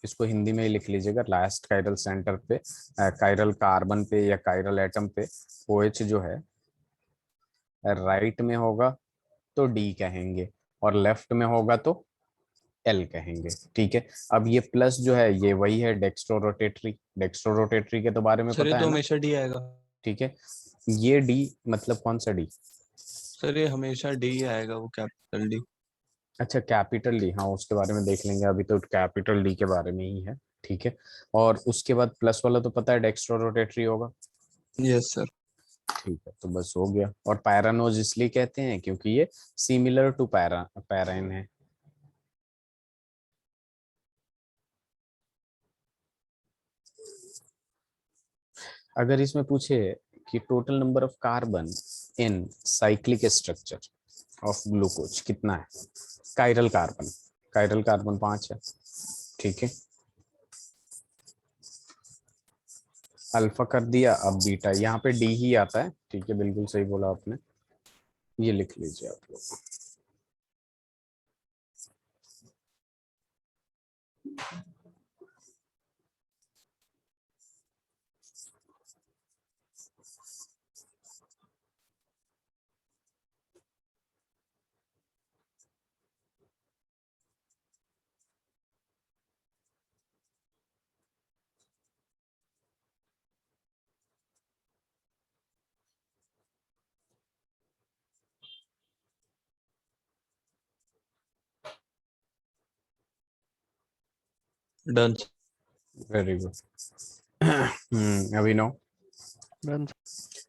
इसको हिंदी में ही लिख लीजिएगा, लास्ट काइरल सेंटर पे काइरल कार्बन पे या काइरल एटम पे ओ एच जो है राइट में होगा तो डी कहेंगे, और लेफ्ट में होगा तो एल कहेंगे, ठीक है। अब ये प्लस जो है ये वही है डेक्स्ट्रो रोटेटरी के तो बारे में सर ये पता है तो ना, हमेशा डी आएगा। ठीक है। ये डी मतलब कौन सा डी, सर ये हमेशा डी आएगा, वो कैपिटल डी। अच्छा कैपिटल डी, हाँ उसके बारे में देख लेंगे, अभी तो कैपिटल डी के बारे में ही है, ठीक है। और उसके बाद प्लस वाला तो पता है डेक्स्ट्रो रोटेटरी होगा, यस सर। ठीक है, तो बस हो गया। और पैरानोज इसलिए कहते हैं क्योंकि ये सिमिलर टू पैराइन है। अगर इसमें पूछे कि total number of carbon in cyclic structure of glucose कितना है, काइरल कार्बन 5 है, ठीक है। अल्फा कर दिया, अब बीटा, यहाँ पे डी ही आता है, ठीक है, बिल्कुल सही बोला आपने, ये लिख लीजिए आप लोग। Done. Very good. Abhinav, done.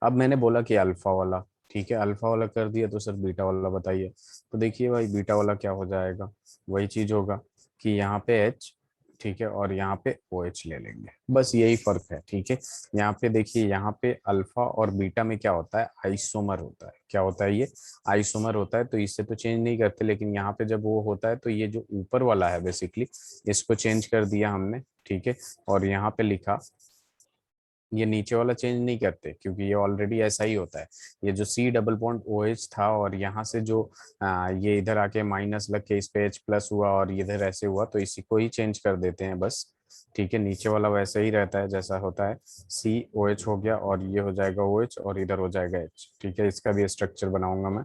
अब मैंने बोला कि अल्फा वाला, ठीक है, अल्फा वाला कर दिया, तो सर बीटा वाला बताइए। तो देखिए भाई बीटा वाला क्या हो जाएगा, वही चीज होगा कि यहाँ पे एच, ठीक है, और यहाँ पे ओ एच ले लेंगे, बस यही फर्क है, ठीक है। यहाँ पे देखिए, यहाँ पे अल्फा और बीटा में क्या होता है, आइसोमर होता है, क्या होता है ये, आइसोमर होता है, तो इससे तो चेंज नहीं करते, लेकिन यहाँ पे जब वो होता है तो ये जो ऊपर वाला है बेसिकली, इसको चेंज कर दिया हमने, ठीक है, और यहाँ पे लिखा, ये नीचे वाला चेंज नहीं करते क्योंकि ये ऑलरेडी ऐसा ही होता है। ये जो C double bond O H था, और यहाँ से जो ये इधर आके माइनस लग के इस पे एच प्लस हुआ और इधर ऐसे हुआ, तो इसी को ही चेंज कर देते हैं बस, ठीक है। नीचे वाला वैसे ही रहता है जैसा होता है, सी ओ एच हो गया, और ये हो जाएगा ओ एच, और इधर हो जाएगा एच, ठीक है। इसका भी स्ट्रक्चर बनाऊंगा मैं,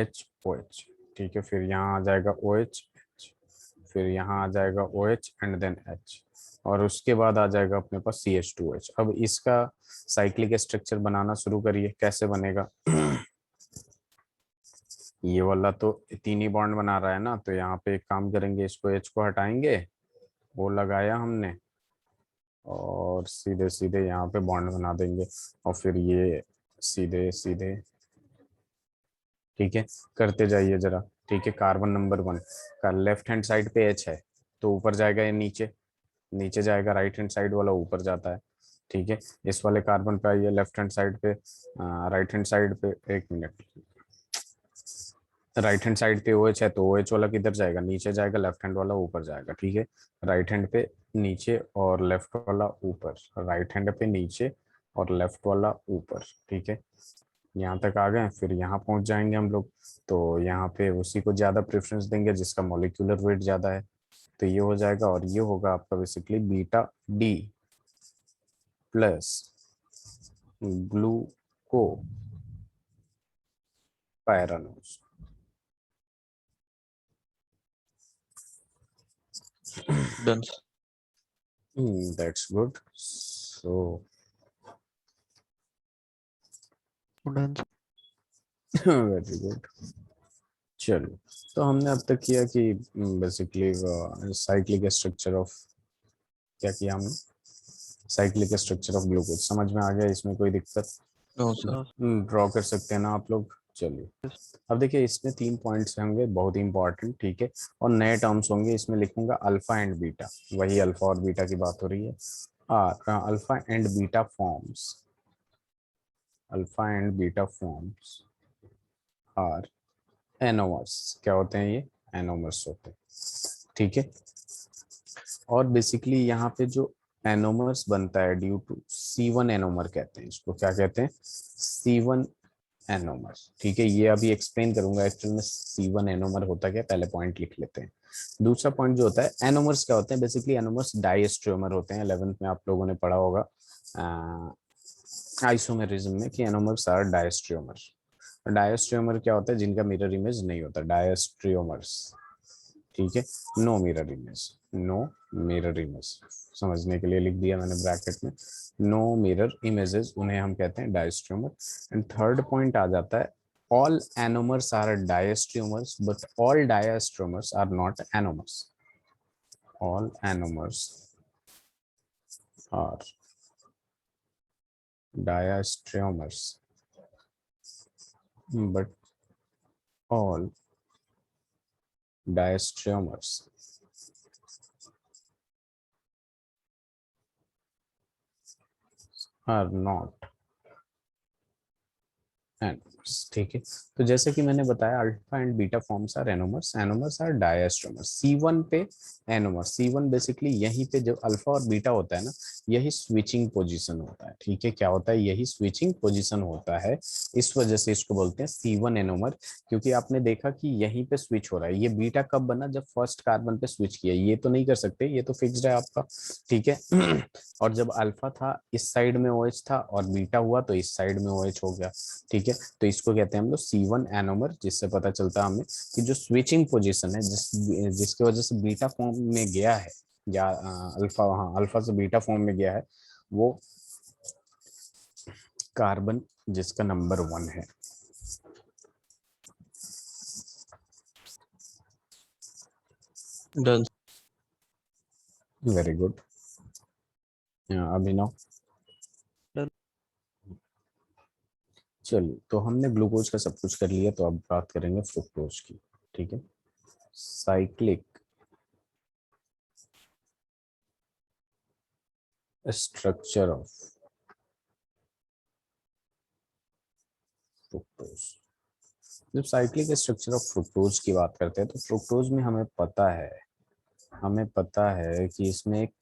एच ओ एच, ठीक है, फिर यहाँ आ जाएगा ओ एच, फिर यहाँ आ जाएगा O H and then H, और उसके बाद आ जाएगा अपने पास सी एच टू एच। अब इसका साइक्लिक स्ट्रक्चर बनाना शुरू करिए, कैसे बनेगा। ये वाला तो तीन ही बॉन्ड बना रहा है ना, तो यहाँ पे एक काम करेंगे, इसको एच को हटाएंगे, वो लगाया हमने, और सीधे सीधे यहाँ पे बॉन्ड बना देंगे, और फिर ये सीधे सीधे, ठीक है, करते जाइए जरा। ठीक है, कार्बन नंबर 1 का लेफ्ट हैंड साइड पे H है तो ऊपर जाएगा या नीचे, नीचे जाएगा, राइट हैंड साइड वाला ऊपर जाता है। ठीक है, इस वाले कार्बन पे आइए लेफ्ट हैंड साइड पे, राइट हैंड साइड पे, एक मिनट, राइट हैंड साइड पे OH है तो OH वाला किधर जाएगा, नीचे जाएगा, लेफ्ट हैंड वाला ऊपर जाएगा। ठीक है, राइट हैंड पे नीचे और लेफ्ट वाला ऊपर, राइट हैंड पे नीचे और लेफ्ट वाला ऊपर। ठीक है, यहाँ तक आ गए, फिर यहाँ पहुंच जाएंगे हम लोग। तो यहाँ पे उसी को ज्यादा प्रेफरेंस देंगे जिसका मॉलिक्यूलर वेट ज्यादा है, तो ये हो जाएगा, और ये होगा आपका basically beta D plus glucopyranose. Done. That's good. So done. Very good. चलो, तो हमने अब तक किया कि बेसिकली साइक्लिक स्ट्रक्चर ऑफ, क्या किया हमने, साइक्लिक स्ट्रक्चर ऑफ ग्लूकोज समझ में आ गया, इसमें कोई दिक्कत? No sir. ड्रॉ कर सकते हैं ना आप लोग? चलिए, अब देखिए इसमें 3 पॉइंट्स होंगे बहुत ही इंपॉर्टेंट। ठीक है, और नए टर्म्स होंगे, इसमें लिखूंगा अल्फा एंड बीटा, वही अल्फा और बीटा की बात हो रही है। Alpha and beta forms, alpha and beta forms are anomers. क्या होते हैं ये? एनोमर्स होते हैं। ठीक है, और बेसिकली यहाँ पे जो एनोमर्स बनता है ड्यू टू C1 एनोमर कहते हैं इसको, क्या कहते हैं? C1 anomer. ठीक है, ये अभी एक्सप्लेन करूंगा एक्चुअल में C1 एनोमर होता क्या, पहले पॉइंट लिख लेते हैं। दूसरा पॉइंट जो होता है, एनोमर्स क्या होते हैं? बेसिकली एनोमर्स डायस्ट्रोमर होते हैं, 11th में आप लोगों ने पढ़ा होगा आइसोमेरिज्म में कि एनोमर्स आर डायस्ट्रोमर। डायस्ट्रोमर क्या होता है? जिनका मिरर इमेज नहीं होता, डायस्ट्रोमर्स। ठीक है, no mirror image, no mirror image, समझने के लिए लिख दिया मैंने ब्रैकेट में, नो मिरर इमेजेस, उन्हें हम कहते हैं डायस्ट्रोमर। एंड थर्ड पॉइंट आ जाता है, all anomers are diastereomers but all diastereomers are not anomers. All anomers are diastereomers but all diastromers are not anomers. ठीक है, तो जैसे कि मैंने बताया alpha and beta forms are anomers, anomers are diastereomers. C1 पे एनोमर, C1 बेसिकली यहीं पे जो अल्फा और बीटा होता है ना, यही स्विचिंग पोजीशन होता है। ठीक है, क्या होता है? यही स्विचिंग पोजीशन होता है, इस वजह से इसको बोलते हैं C1 एनोमर, क्योंकि आपने देखा कि यहीं पे स्विच हो रहा है। ये बीटा कब बना? जब फर्स्ट कार्बन पे स्विच किया, ये तो नहीं कर सकते, ये तो फिक्स्ड है आपका। ठीक है और जब अल्फा था इस साइड में OH था, और बीटा हुआ तो इस साइड में OH हो गया। ठीक है, तो इसको कहते हैं हम लोग C1 एनोमर, जिससे पता चलता है हमें कि जो स्विचिंग पोजीशन है, जिसकी वजह से बीटा फॉर्म में गया है, या अल्फा, हाँ अल्फा से बीटा फॉर्म में गया है, वो कार्बन जिसका नंबर 1 है। डन। Very good. अभिनव, चलिए, तो हमने ग्लूकोज का सब कुछ कर लिया, तो अब बात करेंगे फ्रुक्टोज की। ठीक है, साइक्लिक स्ट्रक्चर ऑफ फ्रुक्टोज। जब साइक्लिक स्ट्रक्चर ऑफ फ्रुक्टोज की बात करते हैं, तो फ्रुक्टोज में हमें पता है कि इसमें एक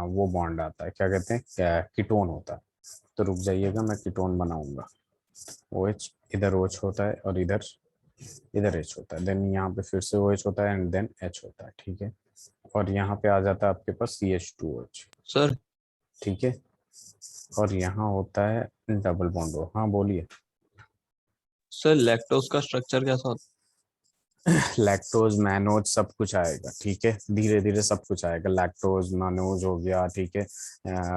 वो बॉन्ड आता है, क्या कहते हैं, कीटोन होता है। तो रुक जाइएगा, मैं कीटोन बनाऊंगा। OH, इधर OH होता है और इधर H होता है, देन यहाँ पे फिर से OH होता है एंड देन H होता है। ठीक है, और यहाँ पे आ जाता है आपके पास CH2OH। सर ठीक है, और यहाँ होता है डबल बॉन्ड। हाँ बोलिए। सर लैक्टोज का स्ट्रक्चर कैसा होता लैक्टोज, मैनोज, सब कुछ आएगा। ठीक है, धीरे धीरे सब कुछ आएगा। लैक्टोज, मैनोज हो गया, ठीक है,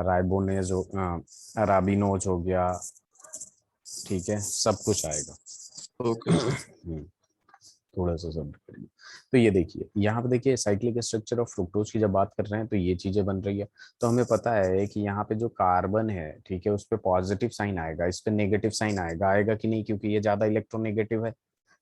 राइबोनेज हो, राबिनोज हो गया, ठीक है, सब कुछ आएगा। है? Okay sir. थोड़ा सा सब करेंगे। तो ये देखिए, यहाँ पे देखिए साइक्लिक स्ट्रक्चर ऑफ फ्रुक्टोज की जब बात कर रहे हैं तो ये चीजें बन रही है। तो हमें पता है कि यहाँ पे जो कार्बन है, ठीक है, उस पे पॉजिटिव साइन आएगा, इस पे नेगेटिव साइन आएगा, आएगा कि नहीं, क्योंकि ये ज्यादा इलेक्ट्रोनेगेटिव है।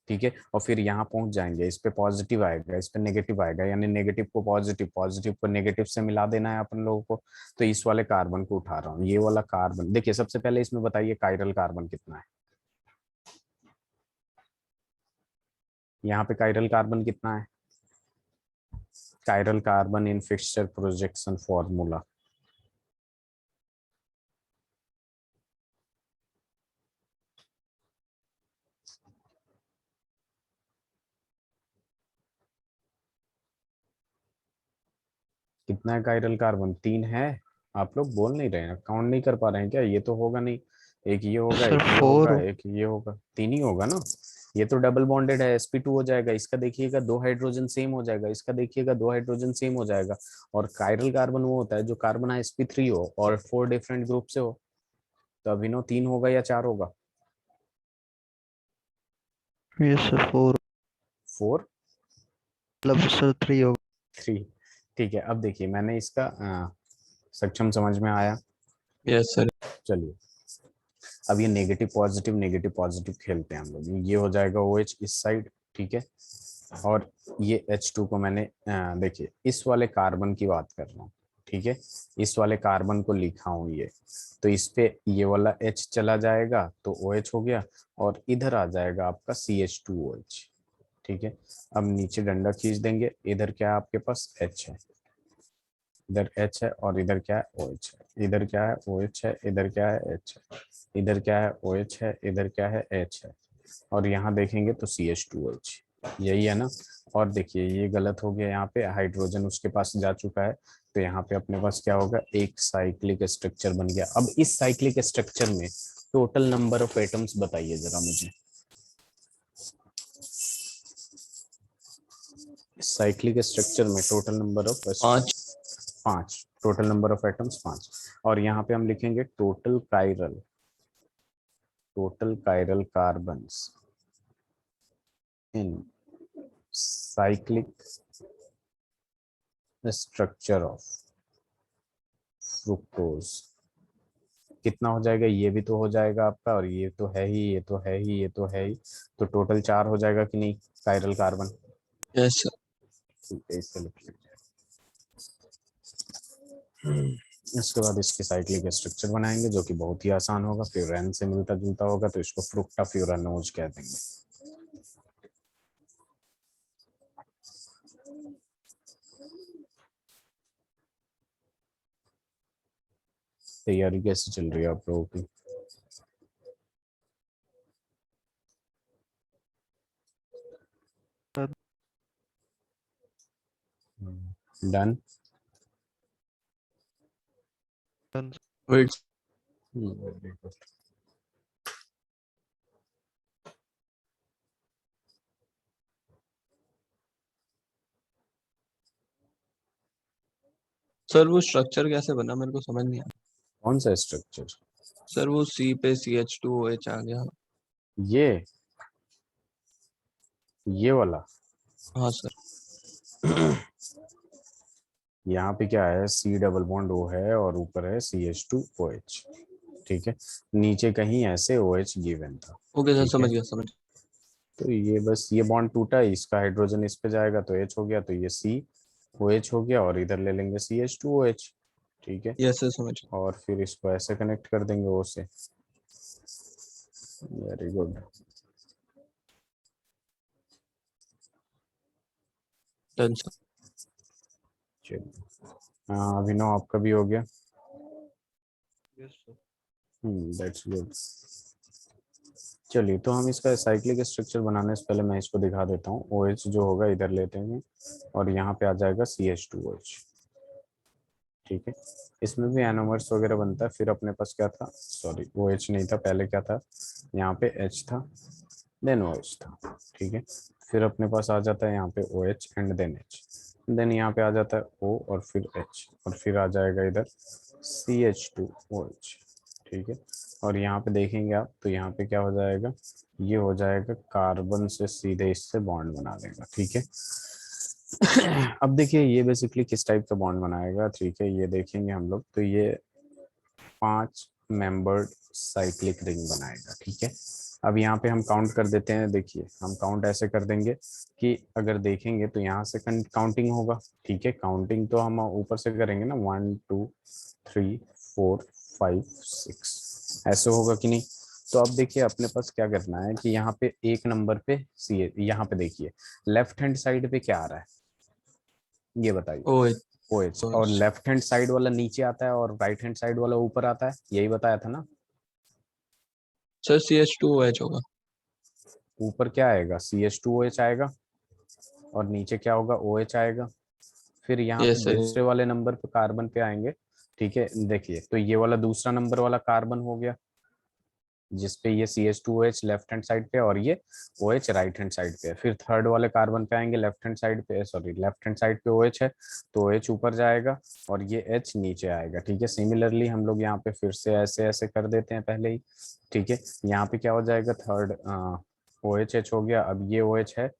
ठीक है, और फिर यहाँ पहुंच जाएंगे, इस पे पॉजिटिव आएगा, इस पे नेगेटिव आएगा, यानी नेगेटिव को पॉजिटिव, पॉजिटिव को नेगेटिव से मिला देना है अपन लोगों को। तो इस वाले कार्बन को उठा रहा हूँ, ये वाला कार्बन। देखिए सबसे पहले इसमें बताइए कायरल कार्बन कितना है, यहाँ पे कायरल कार्बन कितना है, chiral carbon in fixture projection formula. कितना है कायरल कार्बन, 3 है। आप लोग बोल नहीं रहे हैं, काउंट नहीं कर पा रहे हैं क्या, ये तो होगा नहीं, एक ये होगा, सर एक ये 4 होगा, एक ये होगा, 3 ही होगा ना। ये तो डबल बॉन्डेड है, sp2 हो जाएगा, इसका देखिएगा 2 हाइड्रोजन सेम हो जाएगा, इसका देखिएगा 2 हाइड्रोजन सेम हो जाएगा। और कायरल कार्बन वो होता है जो कार्बन sp3 हो और 4 डिफरेंट ग्रुप से हो। तो अभिनव 3 होगा या 4 होगा, ये सर 4 4 मतलब सर 3 होगा। 3। ठीक है, अब देखिए मैंने इसका सक्षम समझ में आया। Yes sir. चलिए अब ये नेगेटिव पॉजिटिव खेलते हैं हम लोग, ये हो जाएगा OH इस साइड, ठीक है। और ये H2 को मैंने देखिए इस वाले कार्बन की बात कर रहा हूँ, ठीक है, इस वाले कार्बन को लिखा हूँ ये, तो इस पे ये वाला H चला जाएगा तो OH हो गया, और इधर आ जाएगा आपका CH2OH, ठीक है। अब नीचे डंडा खींच देंगे, इधर क्या है आपके पास H है, इधर H है, और इधर क्या है OH है, इधर क्या है OH है, इधर क्या है H है, इधर क्या है OH है, इधर क्या है H है, और यहाँ देखेंगे तो CH2OH, यही है ना। और देखिए ये गलत हो गया, यहाँ पे हाइड्रोजन उसके पास जा चुका है, तो यहाँ पे अपने पास क्या होगा, एक साइक्लिक स्ट्रक्चर बन गया। अब इस साइक्लिक स्ट्रक्चर में टोटल नंबर ऑफ एटम्स बताइए जरा मुझे, साइक्लिक स्ट्रक्चर में total number of 5। 5, total number of atoms 5। और यहाँ पे हम लिखेंगे total chiral carbons in cyclic structure of fructose. कितना हो जाएगा, ये भी तो हो जाएगा आपका, और ये तो है ही, ये तो है ही, ये तो है ही, तो टोटल 4 हो जाएगा कि नहीं कायरल कार्बन। Yes sir. ठीक है, इससे लिख लीजिए। इसके बाद इसके साइक्लिक स्ट्रक्चर बनाएंगे जो कि बहुत ही आसान होगा, फ्यूरान से मिलता जुलता होगा, तो इसको फ्रुक्टा फ्यूरानोज कह देंगे। तैयारी कैसे चल रही है आप लोगों की, done. Wait. Very good. Sir वो स्ट्रक्चर कैसे बना, मेरे को समझ नहीं आया। कौन सा स्ट्रक्चर, सर वो C पे CH2OH आ गया। ये वाला हाँ सर। यहाँ पे क्या है, C डबल बॉन्ड O है और ऊपर है CH2OH, ठीक है, नीचे कहीं ऐसे OH गिवन था, ओके सर, ठीक है। समझ गया समझ गया। तो ये बस ये बॉन्ड टूटा, इसका हाइड्रोजन इस पे जाएगा तो H हो गया, तो ये COH हो गया, और इधर ले लेंगे CH2OH, ठीक है। यस सर, समझ गया। और फिर इसको ऐसे कनेक्ट कर देंगे O से। Very good. Done sir. चलिए अभिनव आपका भी हो गया। Yes sir. That's good. चलिए तो हम इसका साइक्लिक स्ट्रक्चर बनाने से पहले मैं इसको दिखा देता हूँ। OH जो होगा इधर लेते हैं और यहाँ पे आ जाएगा CH2OH, ठीक है। इसमें भी एनोमर्स वगैरह बनता है। फिर अपने पास क्या था, सॉरी OH नहीं था, पहले क्या था, यहाँ पे H था देन OH था, ठीक है। फिर अपने पास आ जाता है यहाँ पे OH and then H, then यहाँ पे आ जाता है O और फिर H, और फिर आ जाएगा इधर CH2OH, ठीक है। और यहाँ पे देखेंगे आप तो यहाँ पे क्या हो जाएगा, ये हो जाएगा कार्बन से सीधे इससे बॉन्ड बना देगा, ठीक है। अब देखिए ये बेसिकली किस टाइप का बॉन्ड बनाएगा, ठीक है, ये देखेंगे हम लोग, तो ये 5 मेंबर्ड साइक्लिक रिंग बनाएगा, ठीक है। अब यहाँ पे हम काउंट कर देते हैं। देखिए हम काउंट ऐसे कर देंगे कि अगर देखेंगे तो यहाँ से काउंटिंग होगा, ठीक है। काउंटिंग तो हम ऊपर से करेंगे ना, 1 2 3 4 5 6 ऐसे होगा कि नहीं। तो अब देखिए अपने पास क्या करना है कि यहाँ पे एक नंबर पे सी, यहाँ पे देखिए लेफ्ट हैंड साइड पे क्या आ रहा है, ये बताइए। ओ OH, और लेफ्ट हैंड साइड वाला नीचे आता है और राइट हैंड साइड वाला ऊपर आता है, यही बताया था ना। सर CH2OH होगा। ऊपर क्या आएगा, CH2OH आएगा और नीचे क्या होगा, OH आएगा। फिर यहाँ पे यस सर। दूसरे वाले नंबर पे कार्बन पे आएंगे, ठीक है। देखिए तो ये वाला दूसरा नंबर वाला कार्बन हो गया जिसपे ये CH2OH लेफ्ट हैंड साइड पे और ये OH राइट हैंड साइड पे है। फिर थर्ड वाले कार्बन पे आएंगे, लेफ्ट हैंड साइड पे, सॉरी लेफ्ट हैंड साइड पे OH है तो OH ऊपर जाएगा और ये H नीचे आएगा, ठीक है। सिमिलरली हम लोग यहाँ पे फिर से ऐसे ऐसे कर देते हैं पहले ही, ठीक है। यहाँ पे क्या हो जाएगा, थर्ड OH हो गया। अब ये OH है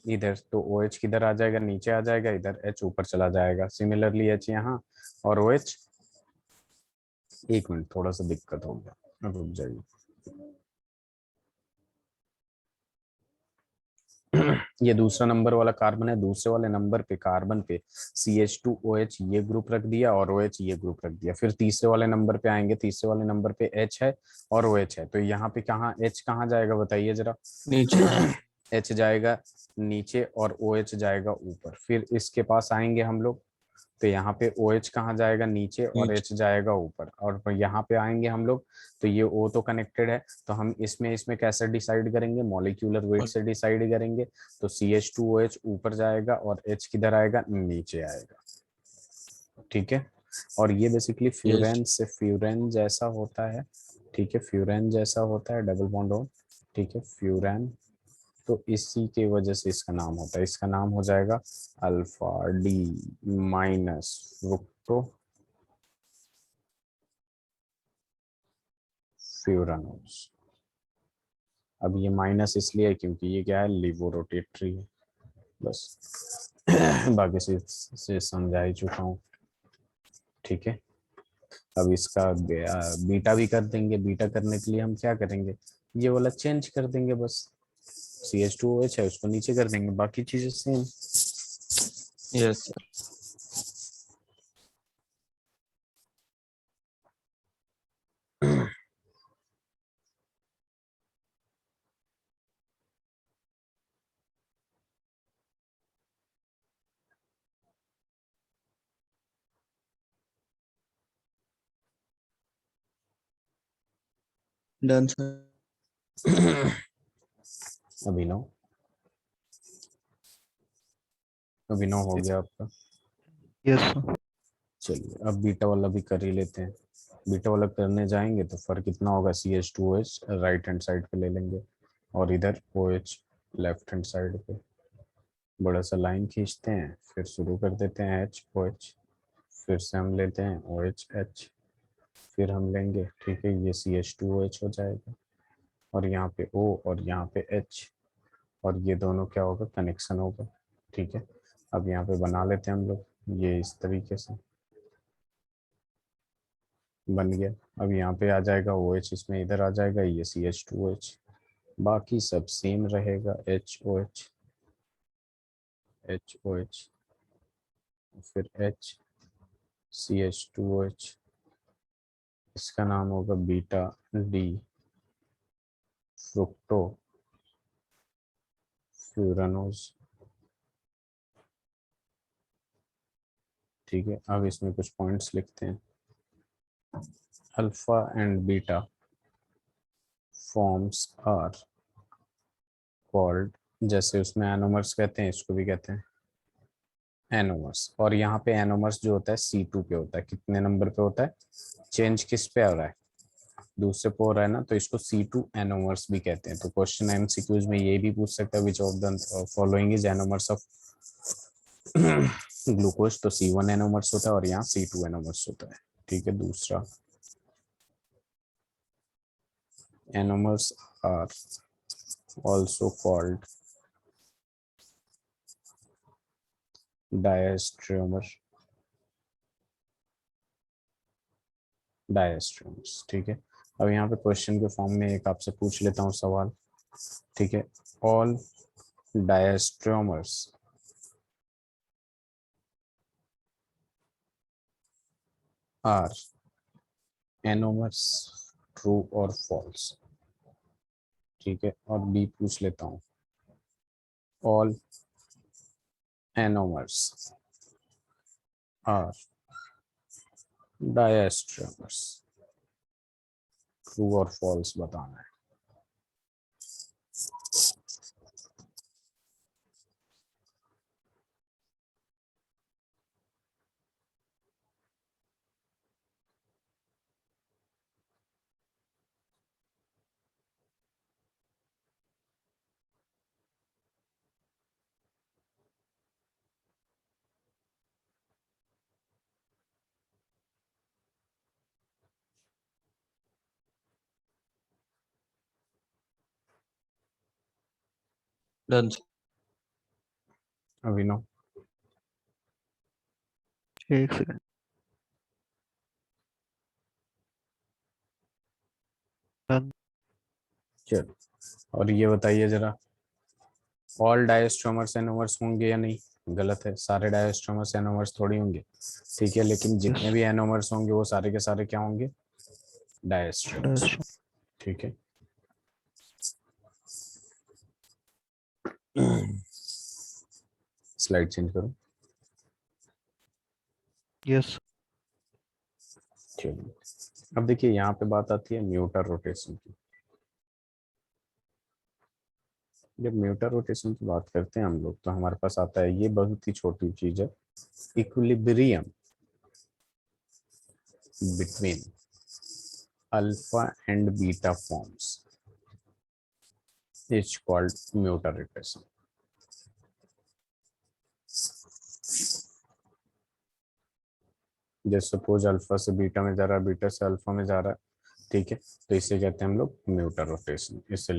इधर तो OH किधर आ जाएगा, नीचे आ जाएगा, इधर H ऊपर चला जाएगा। सिमिलरली H यहाँ और OH, एक मिनट थोड़ा सा दिक्कत हो गया, अब रुक जाइए। ये दूसरा नंबर वाला कार्बन है, दूसरे वाले नंबर पे कार्बन पे CH2OH ये ग्रुप रख दिया और OH ये ग्रुप रख दिया। फिर तीसरे वाले नंबर पे आएंगे, तीसरे वाले नंबर पे H है और OH है, तो यहाँ पे कहाँ H कहाँ जाएगा बताइए जरा। नीचे। H जाएगा नीचे और OH जाएगा ऊपर। फिर इसके पास आएंगे हम लोग तो यहाँ पे OH कहाँ जाएगा, नीचे, और नीचे। H जाएगा ऊपर। और यहाँ पे आएंगे हम लोग तो ये O तो कनेक्टेड है, तो हम इसमें इसमें कैसे डिसाइड करेंगे, मॉलिक्यूलर वेट से डिसाइड करेंगे। तो CH2OH ऊपर जाएगा और H किधर आएगा, नीचे आएगा, ठीक है। और ये बेसिकली यस। फ्यूरेन से फ्यूरेन जैसा होता है, ठीक है। फ्यूरेन जैसा होता है, डबल बॉन्ड हो, ठीक है, फ्यूरेन। तो इसी की वजह से इसका नाम होता है, इसका नाम हो जाएगा अल्फा डी माइनस फ्रुक्टो फ्यूरानोस। अब ये माइनस इसलिए है क्योंकि ये क्या है, लिवो रोटेटरी है, बस। बाकी से समझा ही चुका हूँ, ठीक है। अब इसका बीटा भी कर देंगे। बीटा करने के लिए हम क्या करेंगे, ये वाला चेंज कर देंगे बस। CH2OH है उसको नीचे कर देंगे, बाकी चीजें same. Yes sir. Done sir. Abhinav, Abhinav हो गया आपका। Yes sir. चलिए अब बीटा वाला भी कर ही लेते हैं। बीटा वाला करने जाएंगे तो फर्क कितना होगा, CH2OH राइट हैंड साइड पे ले लेंगे और इधर OH लेफ्ट हैंड साइड पे। बड़ा सा लाइन खींचते हैं, फिर शुरू कर देते हैं HOH, फिर से हम लेते हैं OHH, फिर हम लेंगे, ठीक है, ये CH2OH हो जाएगा और यहाँ पे O और यहाँ पे H, और ये दोनों क्या होगा, कनेक्शन होगा, ठीक है। अब यहाँ पे बना लेते हैं हम लोग ये इस तरीके से, बन गया। अब यहाँ पे आ जाएगा OH, इसमें इधर आ जाएगा ये CH2OH, बाकी सब सेम रहेगा, HOH HOH, फिर H CH2OH, इसका नाम होगा बीटा डी फ्रुक्टो फ्यूरानोज, ठीक है। अब इसमें कुछ पॉइंट्स लिखते हैं। Alpha and beta forms are called, जैसे उसमें एनोमर्स कहते हैं, इसको भी कहते हैं एनोमर्स। और यहाँ पे एनोमर्स जो होता है C2 पे होता है, कितने नंबर पे होता है, चेंज किस पे हो रहा है, दूसरे पे हो रहा है ना, तो इसको C2 एनोमर्स भी कहते हैं। तो क्वेश्चन MCQs में ये भी पूछ सकता है, which of the following is anomers of glucose, तो C1 एनोमर्स होता है और यहाँ C2 एनोमर्स होता है, ठीक है। दूसरा, anomers are also called diastereomer, diastereomers, ठीक है। अब यहाँ पे क्वेश्चन के फॉर्म में एक आपसे पूछ लेता हूँ सवाल, ठीक है। All diastereomers are anomers, true और फॉल्स, ठीक है। और बी पूछ लेता हूँ, ऑल एनोमर्स आर डायस्ट्रोमर्स, ट्रू और फॉल्स बताना है। डन। अभिनव, एक सेकंड। डन। चलो, और ये बताइए जरा, ऑल डायस्ट्रोमर्स एनोमर्स होंगे या नहीं? गलत है, सारे डायस्ट्रोमर्स एनोमर्स थोड़ी होंगे, ठीक है। लेकिन जितने भी एनोमर्स होंगे वो सारे के सारे क्या होंगे? डायस्ट्रोमर्स, ठीक है। स्लाइड चेंज करो। यस। चलिए, अब देखिए यहाँ पे बात आती है म्यूटर रोटेशन की। जब म्यूटर रोटेशन की बात करते हैं हम लोग, तो हमारे पास आता है, ये बहुत ही छोटी चीज है, equilibrium between alpha and beta forms is called mutarotation. जैसे सपोज अल्फा से बीटा में जा रहा है, बीटा से अल्फा में जा रहा है, ठीक है। तो इसे कहते हैं हम लोग म्यूटर रोटेशन। इससे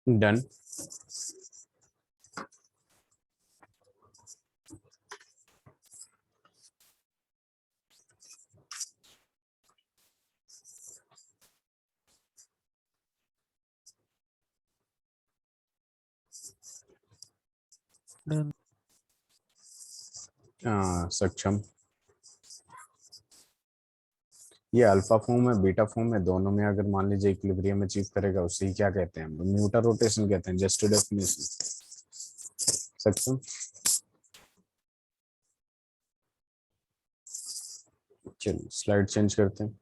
डन। डन। सक्षम, ये अल्फा फॉर्म है, बीटा फॉर्म है, दोनों में अगर मान लीजिए इक्विलिब्रियम अचीव करेगा, उसे ही क्या कहते हैं हम लोग? म्यूटर रोटेशन कहते हैं। Just definition. सक्षम, चलिए स्लाइड चेंज करते हैं।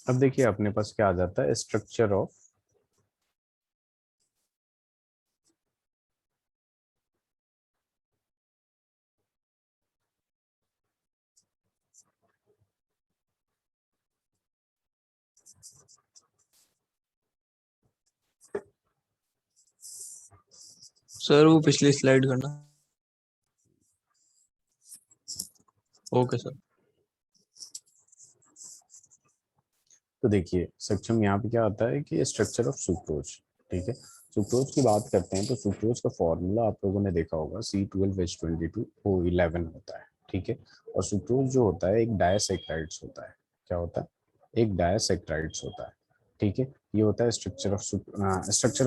अब देखिए अपने पास क्या आ जाता है, स्ट्रक्चर ऑफ सर वो पिछली स्लाइड करना। Okay sir. तो देखिए सक्षम, यहाँ पे क्या आता है कि स्ट्रक्चर ऑफ सुक्रोज, ठीक है। सुक्रोज की बात करते हैं तो सुक्रोज का फॉर्मूला आप लोगों ने देखा होगा, C12H22O11 होता है, ठीक है। और सुक्रोज जो होता है एक डायसैकेराइड्स होता है। क्या होता है? एक डायसैकेराइड्स होता है, ठीक है। ये होता है स्ट्रक्चर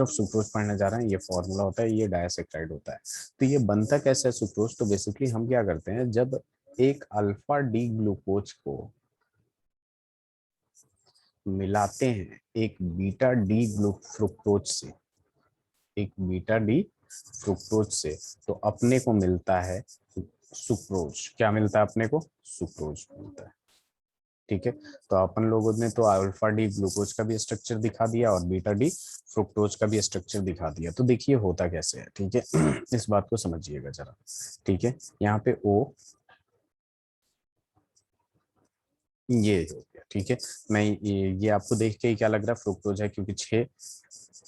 ऑफ सुक्रोज पढ़ने जा रहे हैं, ये फॉर्मूला होता है, ये डायसैकेराइड होता है। तो ये बनता कैसे है सुक्रोज? तो बेसिकली हम क्या करते हैं, जब एक अल्फा डी ग्लूकोज को मिलाते हैं एक बीटा डी फ्रुक्टोज से, एक बीटा डी फ्रुक्टोज से, तो अपने को मिलता है सुक्रोज। क्या मिलता है अपने को? सुक्रोज मिलता है, ठीक है। तो अपन लोगों ने तो अल्फा डी ग्लूकोज का भी स्ट्रक्चर दिखा दिया और बीटा डी फ्रुक्टोज का भी स्ट्रक्चर दिखा दिया। तो देखिए होता कैसे है, ठीक है। इस बात को समझिएगा जरा, ठीक है। यहाँ पे ओ ये हो गया, ठीक है। मैं ये आपको देख के ही क्या लग रहा है, फ्रुक्टोज है, क्योंकि 6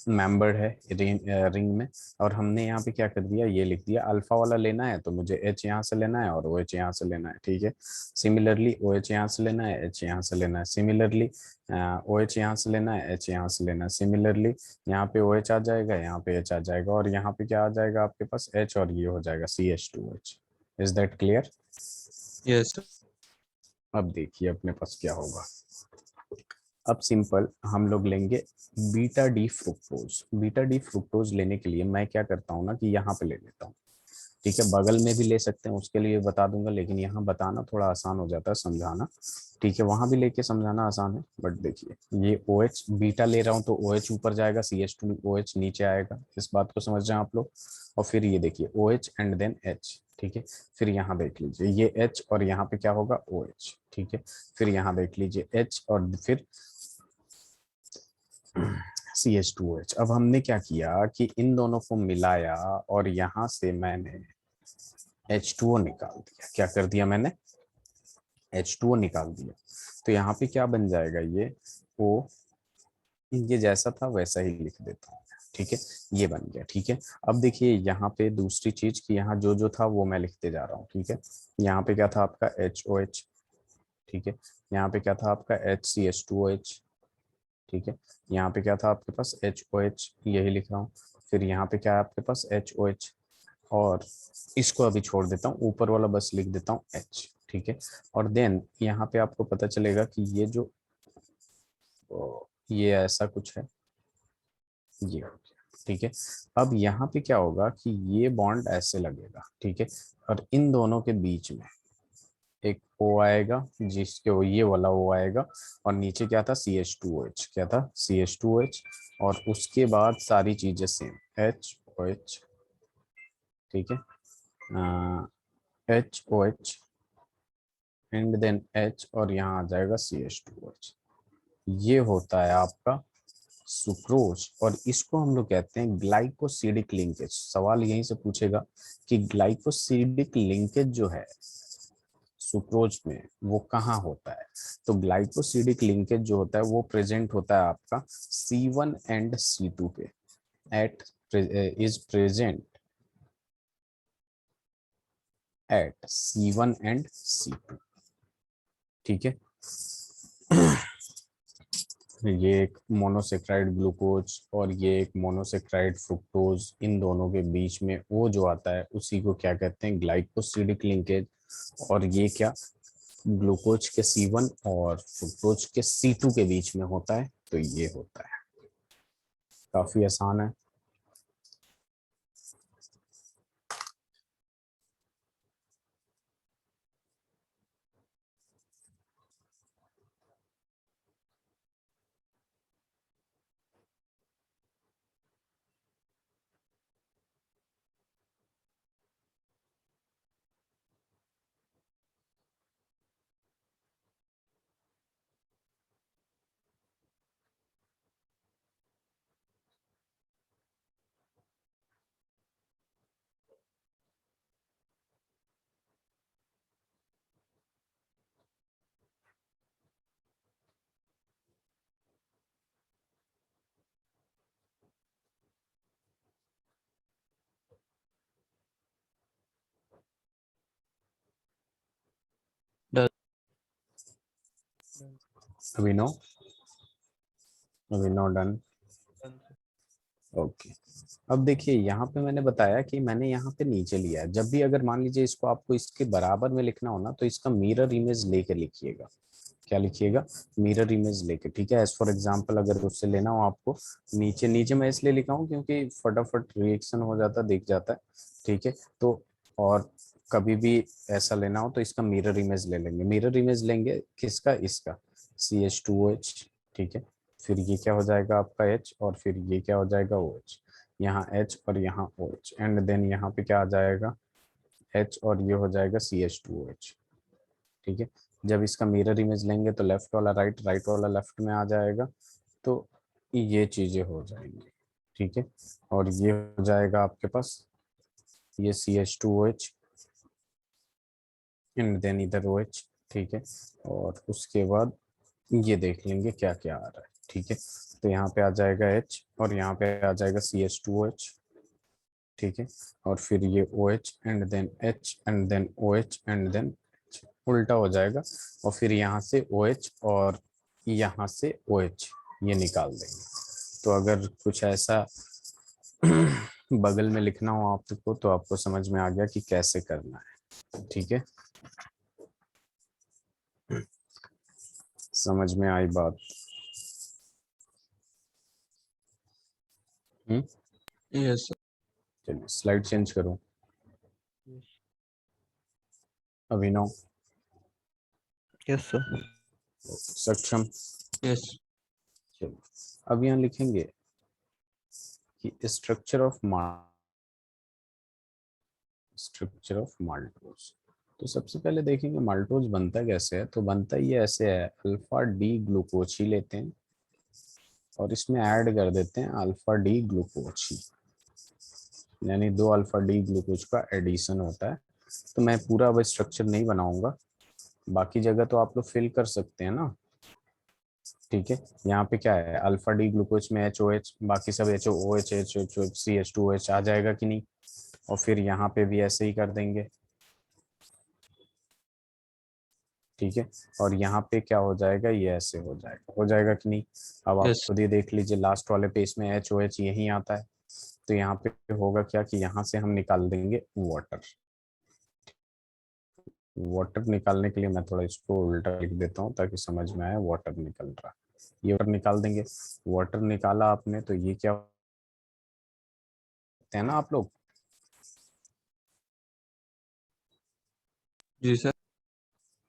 मेंबर है रिंग में। और हमने यहाँ पे क्या कर दिया, ये लिख दिया अल्फा वाला लेना है तो मुझे H यहाँ से लेना है और OH यहाँ से लेना है, ठीक है। सिमिलरली OH यहाँ से लेना है, H यहाँ से लेना है। सिमिलरली OH यहाँ से लेना है, H यहाँ से लेना है। सिमिलरली यहाँ पे OH आ जाएगा, यहाँ पे H आ जाएगा, और यहाँ पे क्या आ जाएगा आपके पास, H, और ये हो जाएगा CH2H। Is that clear? Yes sir. अब देखिए अपने पास क्या होगा। अब सिंपल हम लोग लेंगे beta D fructose. Beta D fructose लेने के लिए मैं क्या करता हूँ ना कि यहाँ पे ले लेता हूँ, ठीक है। बगल में भी ले सकते हैं, उसके लिए बता दूंगा, लेकिन यहाँ बताना थोड़ा आसान हो जाता है समझाना, ठीक है। वहां भी लेके समझाना आसान है, बट देखिए ये OH बीटा ले रहा हूँ तो OH ऊपर जाएगा, CH2OH नीचे आएगा, इस बात को समझ रहे हैं आप लोग। और फिर ये देखिए OH एंड देन H, ठीक है। फिर यहाँ देख लीजिए ये H और यहाँ पे क्या होगा OH, ठीक है। फिर यहाँ देख लीजिए H और फिर CH2OH। अब हमने क्या किया कि इन दोनों को मिलाया और यहाँ से मैंने H2O निकाल दिया। क्या कर दिया मैंने, H2O निकाल दिया। तो यहाँ पे क्या बन जाएगा, ये O, ये जैसा था वैसा ही लिख देता हूँ, ठीक है। ये बन गया, ठीक है। अब देखिए यहाँ पे दूसरी चीज कि यहाँ जो जो था वो मैं लिखते जा रहा हूँ, ठीक है। यहाँ पे क्या था आपका HOH, ठीक है। यहाँ पे क्या था आपका HCH2OH, ठीक है। यहाँ पे क्या था आपके पास HOH, यही लिख रहा हूँ। फिर यहाँ पे क्या है आपके पास HOH, और इसको अभी छोड़ देता हूँ, ऊपर वाला बस लिख देता हूँ H, ठीक है। और देन यहाँ पे आपको पता चलेगा कि ये जो ये ऐसा कुछ है, ये हो गया, ठीक है। अब यहाँ पे क्या होगा कि ये बॉन्ड ऐसे लगेगा, ठीक है। और इन दोनों के बीच में एक O आएगा, जिसके वो ये वाला O आएगा, और नीचे क्या था CH2OH, क्या था CH2OH, और उसके बाद सारी चीजें सेम HOH, ठीक है। HOH एंड देन H, और यहाँ आ जाएगा CH2OH। ये होता है आपका सुक्रोज, और इसको हम लोग कहते हैं ग्लाइकोसिडिक लिंकेज। सवाल यहीं से पूछेगा कि ग्लाइकोसिडिक लिंकेज जो है सुक्रोज में वो कहाँ होता है। तो ग्लाइकोसिडिक लिंकेज जो होता है वो प्रेजेंट होता है आपका C1 एंड C2 पे, it is present at C1 and C2, ठीक है। ये एक मोनोसेक्राइड ग्लूकोज और ये एक मोनोसेक्राइड फ्रुक्टोज, इन दोनों के बीच में वो जो आता है उसी को क्या कहते हैं, ग्लाइकोसिडिक लिंकेज। और ये क्या, ग्लूकोज के C1 और फ्रुक्टोज के C2 के बीच में होता है, तो ये होता है। काफी आसान है। अभिनव, अभिनव डन, ओके। अब देखिए यहाँ पे मैंने बताया कि मैंने यहाँ पे नीचे लिया है। जब भी अगर मान लीजिए इसको आपको इसके बराबर में लिखना हो ना, तो इसका मिरर इमेज लेके लिखिएगा। क्या लिखिएगा, मिरर इमेज लेके, ठीक है। एज फॉर एग्जांपल अगर उससे लेना हो आपको, नीचे नीचे मैं इसलिए लिखा हूँ क्योंकि फटाफट रिएक्शन हो जाता है, दिख जाता है, ठीक है। तो और कभी भी ऐसा लेना हो तो इसका मिरर इमेज ले लेंगे। मिरर इमेज लेंगे किसका, इसका CH2OH, ठीक है। फिर ये क्या हो जाएगा आपका H, और फिर ये क्या हो जाएगा OH, यहाँ H और यहाँ OH, एंड देन यहाँ पे क्या आ जाएगा H, और ये हो जाएगा CH2OH, ठीक है। जब इसका मिरर इमेज लेंगे तो लेफ्ट वाला राइट, राइट वाला लेफ्ट में आ जाएगा, तो ये चीजें हो जाएंगी, ठीक है। और ये हो जाएगा आपके पास ये CH2OH एंड देन इधर OH, ठीक है। और उसके बाद ये देख लेंगे क्या क्या आ रहा है, ठीक है। तो यहाँ पे आ जाएगा H और यहाँ पे आ जाएगा CH2OH, ठीक है। और फिर ये OH and then H and then OH and then H, उल्टा हो जाएगा। और फिर यहाँ से OH और यहाँ से OH ये निकाल देंगे। तो अगर कुछ ऐसा बगल में लिखना हो आपको तो आपको समझ में आ गया कि कैसे करना है, ठीक है। समझ में आई बात? Yes sir. चलिए स्लाइड चेंज करूं। अभिनव, यस सर। सक्षम, यस। चलिए अब यहाँ लिखेंगे कि स्ट्रक्चर ऑफ माल्टोज। तो सबसे पहले देखेंगे माल्टोज बनता कैसे है। तो बनता ये ऐसे है, अल्फा डी ग्लूकोज ही लेते हैं और इसमें ऐड कर देते हैं अल्फा डी ग्लूकोज ही, यानी 2 अल्फा डी ग्लूकोज का एडिशन होता है। तो मैं पूरा अब स्ट्रक्चर नहीं बनाऊंगा, बाकी जगह तो आप लोग फिल कर सकते हैं ना, ठीक है। यहाँ पे क्या है, अल्फा डी ग्लूकोज में HOH, बाकी सब HOOH HOH CH2OH आ जाएगा कि नहीं। और फिर यहाँ पे भी ऐसे ही कर देंगे, ठीक है। और यहाँ पे क्या हो जाएगा, ये ऐसे हो जाएगा कि नहीं। अब आप यस। खुद ही देख लीजिए, लास्ट वाले पेज में HOH यही आता है। तो यहाँ पे होगा क्या कि यहाँ से हम निकाल देंगे वाटर। वाटर निकालने के लिए मैं थोड़ा इसको उल्टा लिख देता हूँ ताकि समझ में आए, वाटर निकल रहा है, ये वाटर निकाल देंगे। वाटर निकाला आपने तो ये क्या होते हैं ना आप लोग, जी सर।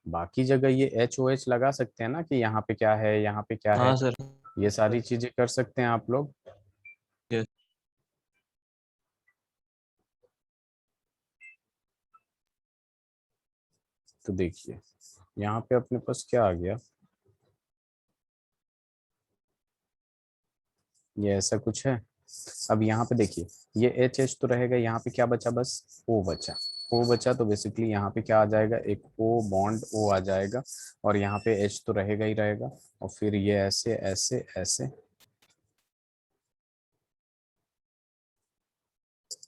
बाकी जगह ये HOH लगा सकते हैं ना कि यहाँ पे क्या है, यहाँ पे क्या है, हाँ सर। ये सारी चीजें कर सकते हैं आप लोग। यस। तो देखिए यहाँ पे अपने पास क्या आ गया, ये ऐसा कुछ है। अब यहाँ पे देखिए ये HH तो रहेगा, यहाँ पे क्या बचा, बस O बचा। O बचा तो बेसिकली यहाँ पे क्या आ जाएगा, एक O बॉन्ड O आ जाएगा और यहाँ पे H तो रहेगा ही रहेगा। और फिर ये ऐसे ऐसे ऐसे,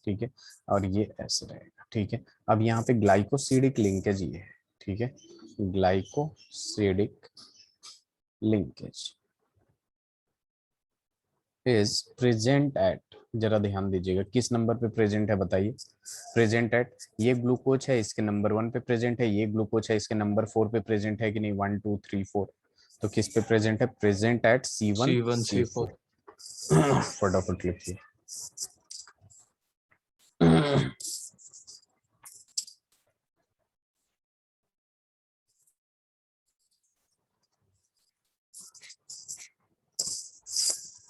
ठीक है। और ये ऐसे रहेगा, ठीक है। अब यहाँ पे ग्लाइकोसिडिक लिंकेज ये है, ठीक है। Glycosidic linkage is present eight, जरा ध्यान दीजिएगा किस नंबर पे प्रेजेंट है बताइए। प्रेजेंट एट, ये ग्लूकोज है इसके नंबर 1 पे प्रेजेंट है, ये ग्लूकोज है इसके नंबर 4 पे प्रेजेंट है कि नहीं, 1 2 3 4। तो किस पे प्रेजेंट है, present at C1 C1 C4। C4। फटाफट लिखिए।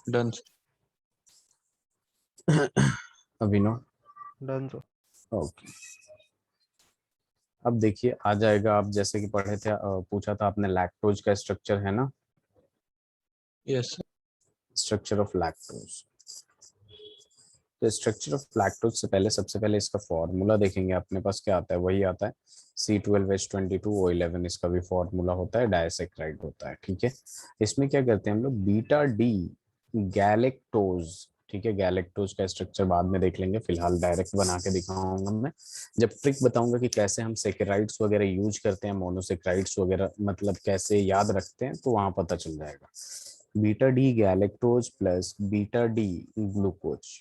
डन। अभिनव, डन सर। ओके। अब देखिए आ जाएगा, आप जैसे कि पढ़े थे, पूछा था आपने लैक्टोज का स्ट्रक्चर है ना, yes sir. Structure of lactose. तो स्ट्रक्चर ऑफ लैक्टोज से पहले सबसे पहले इसका फॉर्मूला देखेंगे, अपने पास क्या आता है, वही आता है C12H22O11, इसका भी फॉर्मूला होता है, डाइसैकेराइड होता है, ठीक है। इसमें क्या करते हैं हम लोग, बीटा डी गैलेक्टोज, ठीक है। गैलेक्टोज का स्ट्रक्चर बाद में देख लेंगे, फिलहाल डायरेक्ट बना के दिखाऊंगा मैं। जब ट्रिक बताऊंगा कि कैसे हम सेकेराइड्स वगैरह यूज करते हैं, मोनोसेक्राइड्स वगैरह मतलब कैसे याद रखते हैं, तो वहां पता चल जाएगा। Beta D galactose plus beta D glucose.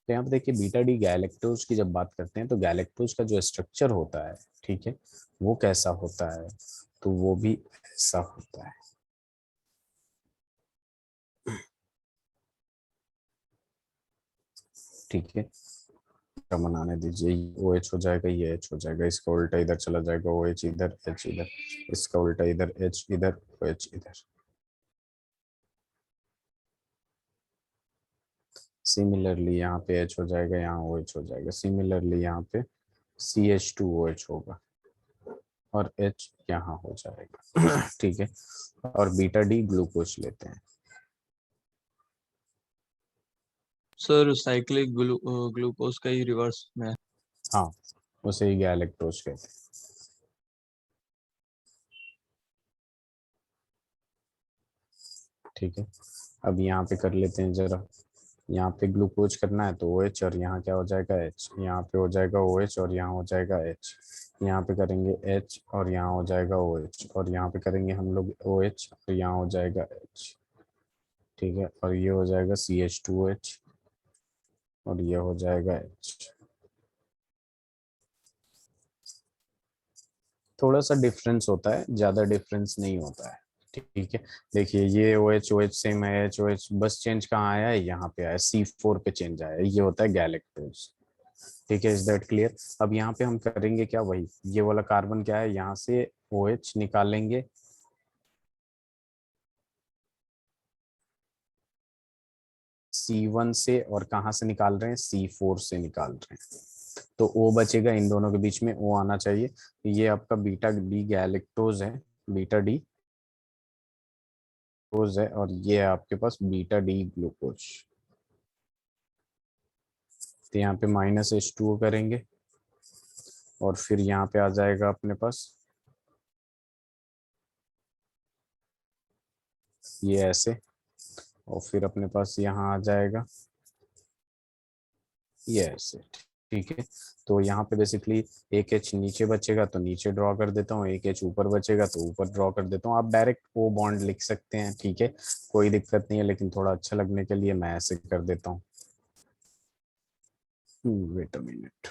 तो यहाँ पे देखिए बीटा डी गैलेक्टोज की जब बात करते हैं तो गैलेक्टोज का जो स्ट्रक्चर होता है, ठीक है, वो कैसा होता है, तो वो भी ऐसा होता है, ठीक है। बनाने दीजिए, OH हो जाएगा, ये H हो जाएगा, इसका उल्टा इधर चला जाएगा, OH इधर H इधर, इसका उल्टा इधर H इधर OH इधर। सिमिलरली यहाँ पे H हो जाएगा, यहाँ OH हो जाएगा, सिमिलरली यहाँ पे CH2OH होगा और H यहाँ हो जाएगा, ठीक है। और बीटा डी ग्लूकोज लेते हैं। सर साइक्लिक ग्लूकोज का ही रिवर्स में है। हाँ, उसे ही गैलेक्टोज कहते हैं। ठीक है, अब यहाँ पे कर लेते हैं जरा, यहाँ पे ग्लूकोज करना है तो OH और यहाँ क्या हो जाएगा H, यहाँ पे हो जाएगा OH और यहाँ हो जाएगा H, यहाँ पे करेंगे H और यहाँ हो जाएगा OH, और यहाँ पे करेंगे हम लोग OH और यहाँ हो जाएगा H। ठीक है, और ये हो जाएगा CH2OH और ये हो जाएगा H। थोड़ा सा डिफरेंस होता है, ज्यादा डिफरेंस नहीं होता है। ठीक है, देखिए ये OH OH सेम है, HOH, बस चेंज कहाँ आया है, यहाँ पे आया, C4 पे चेंज आया है, ये होता है गैलेक्टोज। ठीक है, इज दैट क्लियर? अब यहाँ पे हम करेंगे क्या, वही ये वाला कार्बन क्या है, यहाँ से OH निकालेंगे, C1 से, और कहाँ से निकाल रहे हैं, C4 से निकाल रहे हैं, तो O बचेगा, इन दोनों के बीच में O आना चाहिए। ये आपका बीटा डी गैलेक्टोज है, बीटा डी ग्लूकोज है, और ये है आपके पास बीटा डी ग्लूकोज। तो यहाँ पे -H2O करेंगे, और फिर यहाँ पे आ जाएगा अपने पास ये ऐसे, और फिर अपने पास यहाँ आ जाएगा ये ऐसे। ठीक है, तो यहाँ पे बेसिकली एक H नीचे बचेगा तो नीचे ड्रॉ कर देता हूँ, एक H ऊपर बचेगा तो ऊपर ड्रॉ कर देता हूँ। आप डायरेक्ट O बॉन्ड लिख सकते हैं, ठीक है, कोई दिक्कत नहीं है, लेकिन थोड़ा अच्छा लगने के लिए मैं ऐसे कर देता हूँ। वेट अ मिनट,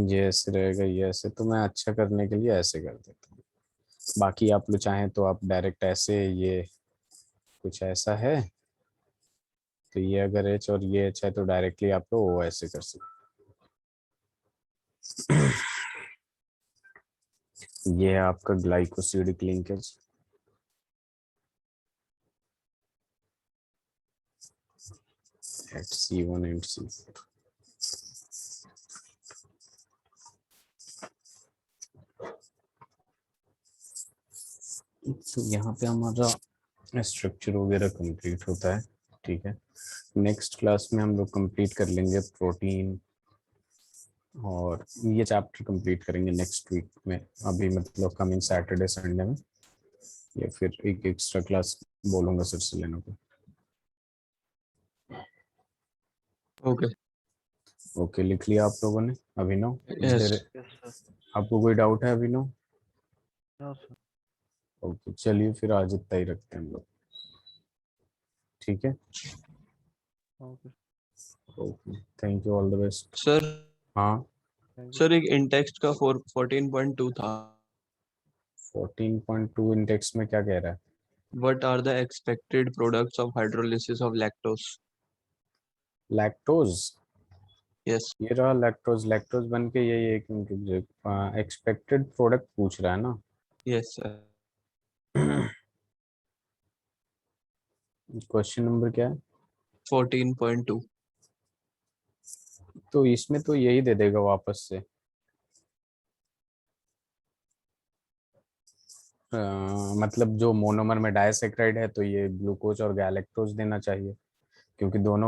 ये ऐसे रहेगा, ये ऐसे, तो मैं अच्छा करने के लिए ऐसे कर देता हूँ। बाकी आप लोग चाहें तो आप डायरेक्ट ऐसे, ये कुछ ऐसा है तो ये अगर H और ये H है तो डायरेक्टली आप लोग वो ऐसे कर सकते। ये है आपका glycosidic linkage, at C1 and C4। तो यहाँ पे हमारा स्ट्रक्चर वगैरह कंप्लीट होता है। ठीक है, नेक्स्ट क्लास में हम लोग कंप्लीट कर लेंगे प्रोटीन, और ये चैप्टर कंप्लीट करेंगे नेक्स्ट वीक में, अभी मतलब कमिंग सैटरडे संडे में, या फिर एक एक्स्ट्रा क्लास बोलूंगा सर से लेने को। ओके। ओके, लिख लिया आप लोगों ने? Abhinav, is yes. There, yes sir. आपको कोई डाउट है अभिनव? No sir. ओके, चलिए फिर आज इतना ही रखते हैं हम लोग। ठीक है, okay. Okay, thank you, all the best. Sir हाँ, थैंक यू। सर एक इंटेक्स्ट का 14.2 था। 14.2 इंडेक्स में क्या कह रहा है? What are the expected products of hydrolysis of lactose? Lactose, Yes. ये रहा लैक्टोज, लैक्टोज बन के यही एक एक्सपेक्टेड प्रोडक्ट पूछ रहा है ना। Yes, sir. क्वेश्चन नंबर क्या है? 14.2. तो इसमें तो यही दे देगा वापस से, मतलब जो मोनोमर में डाइसैक्राइड है तो ये ग्लूकोज और गैलेक्टोज देना चाहिए, क्योंकि दोनों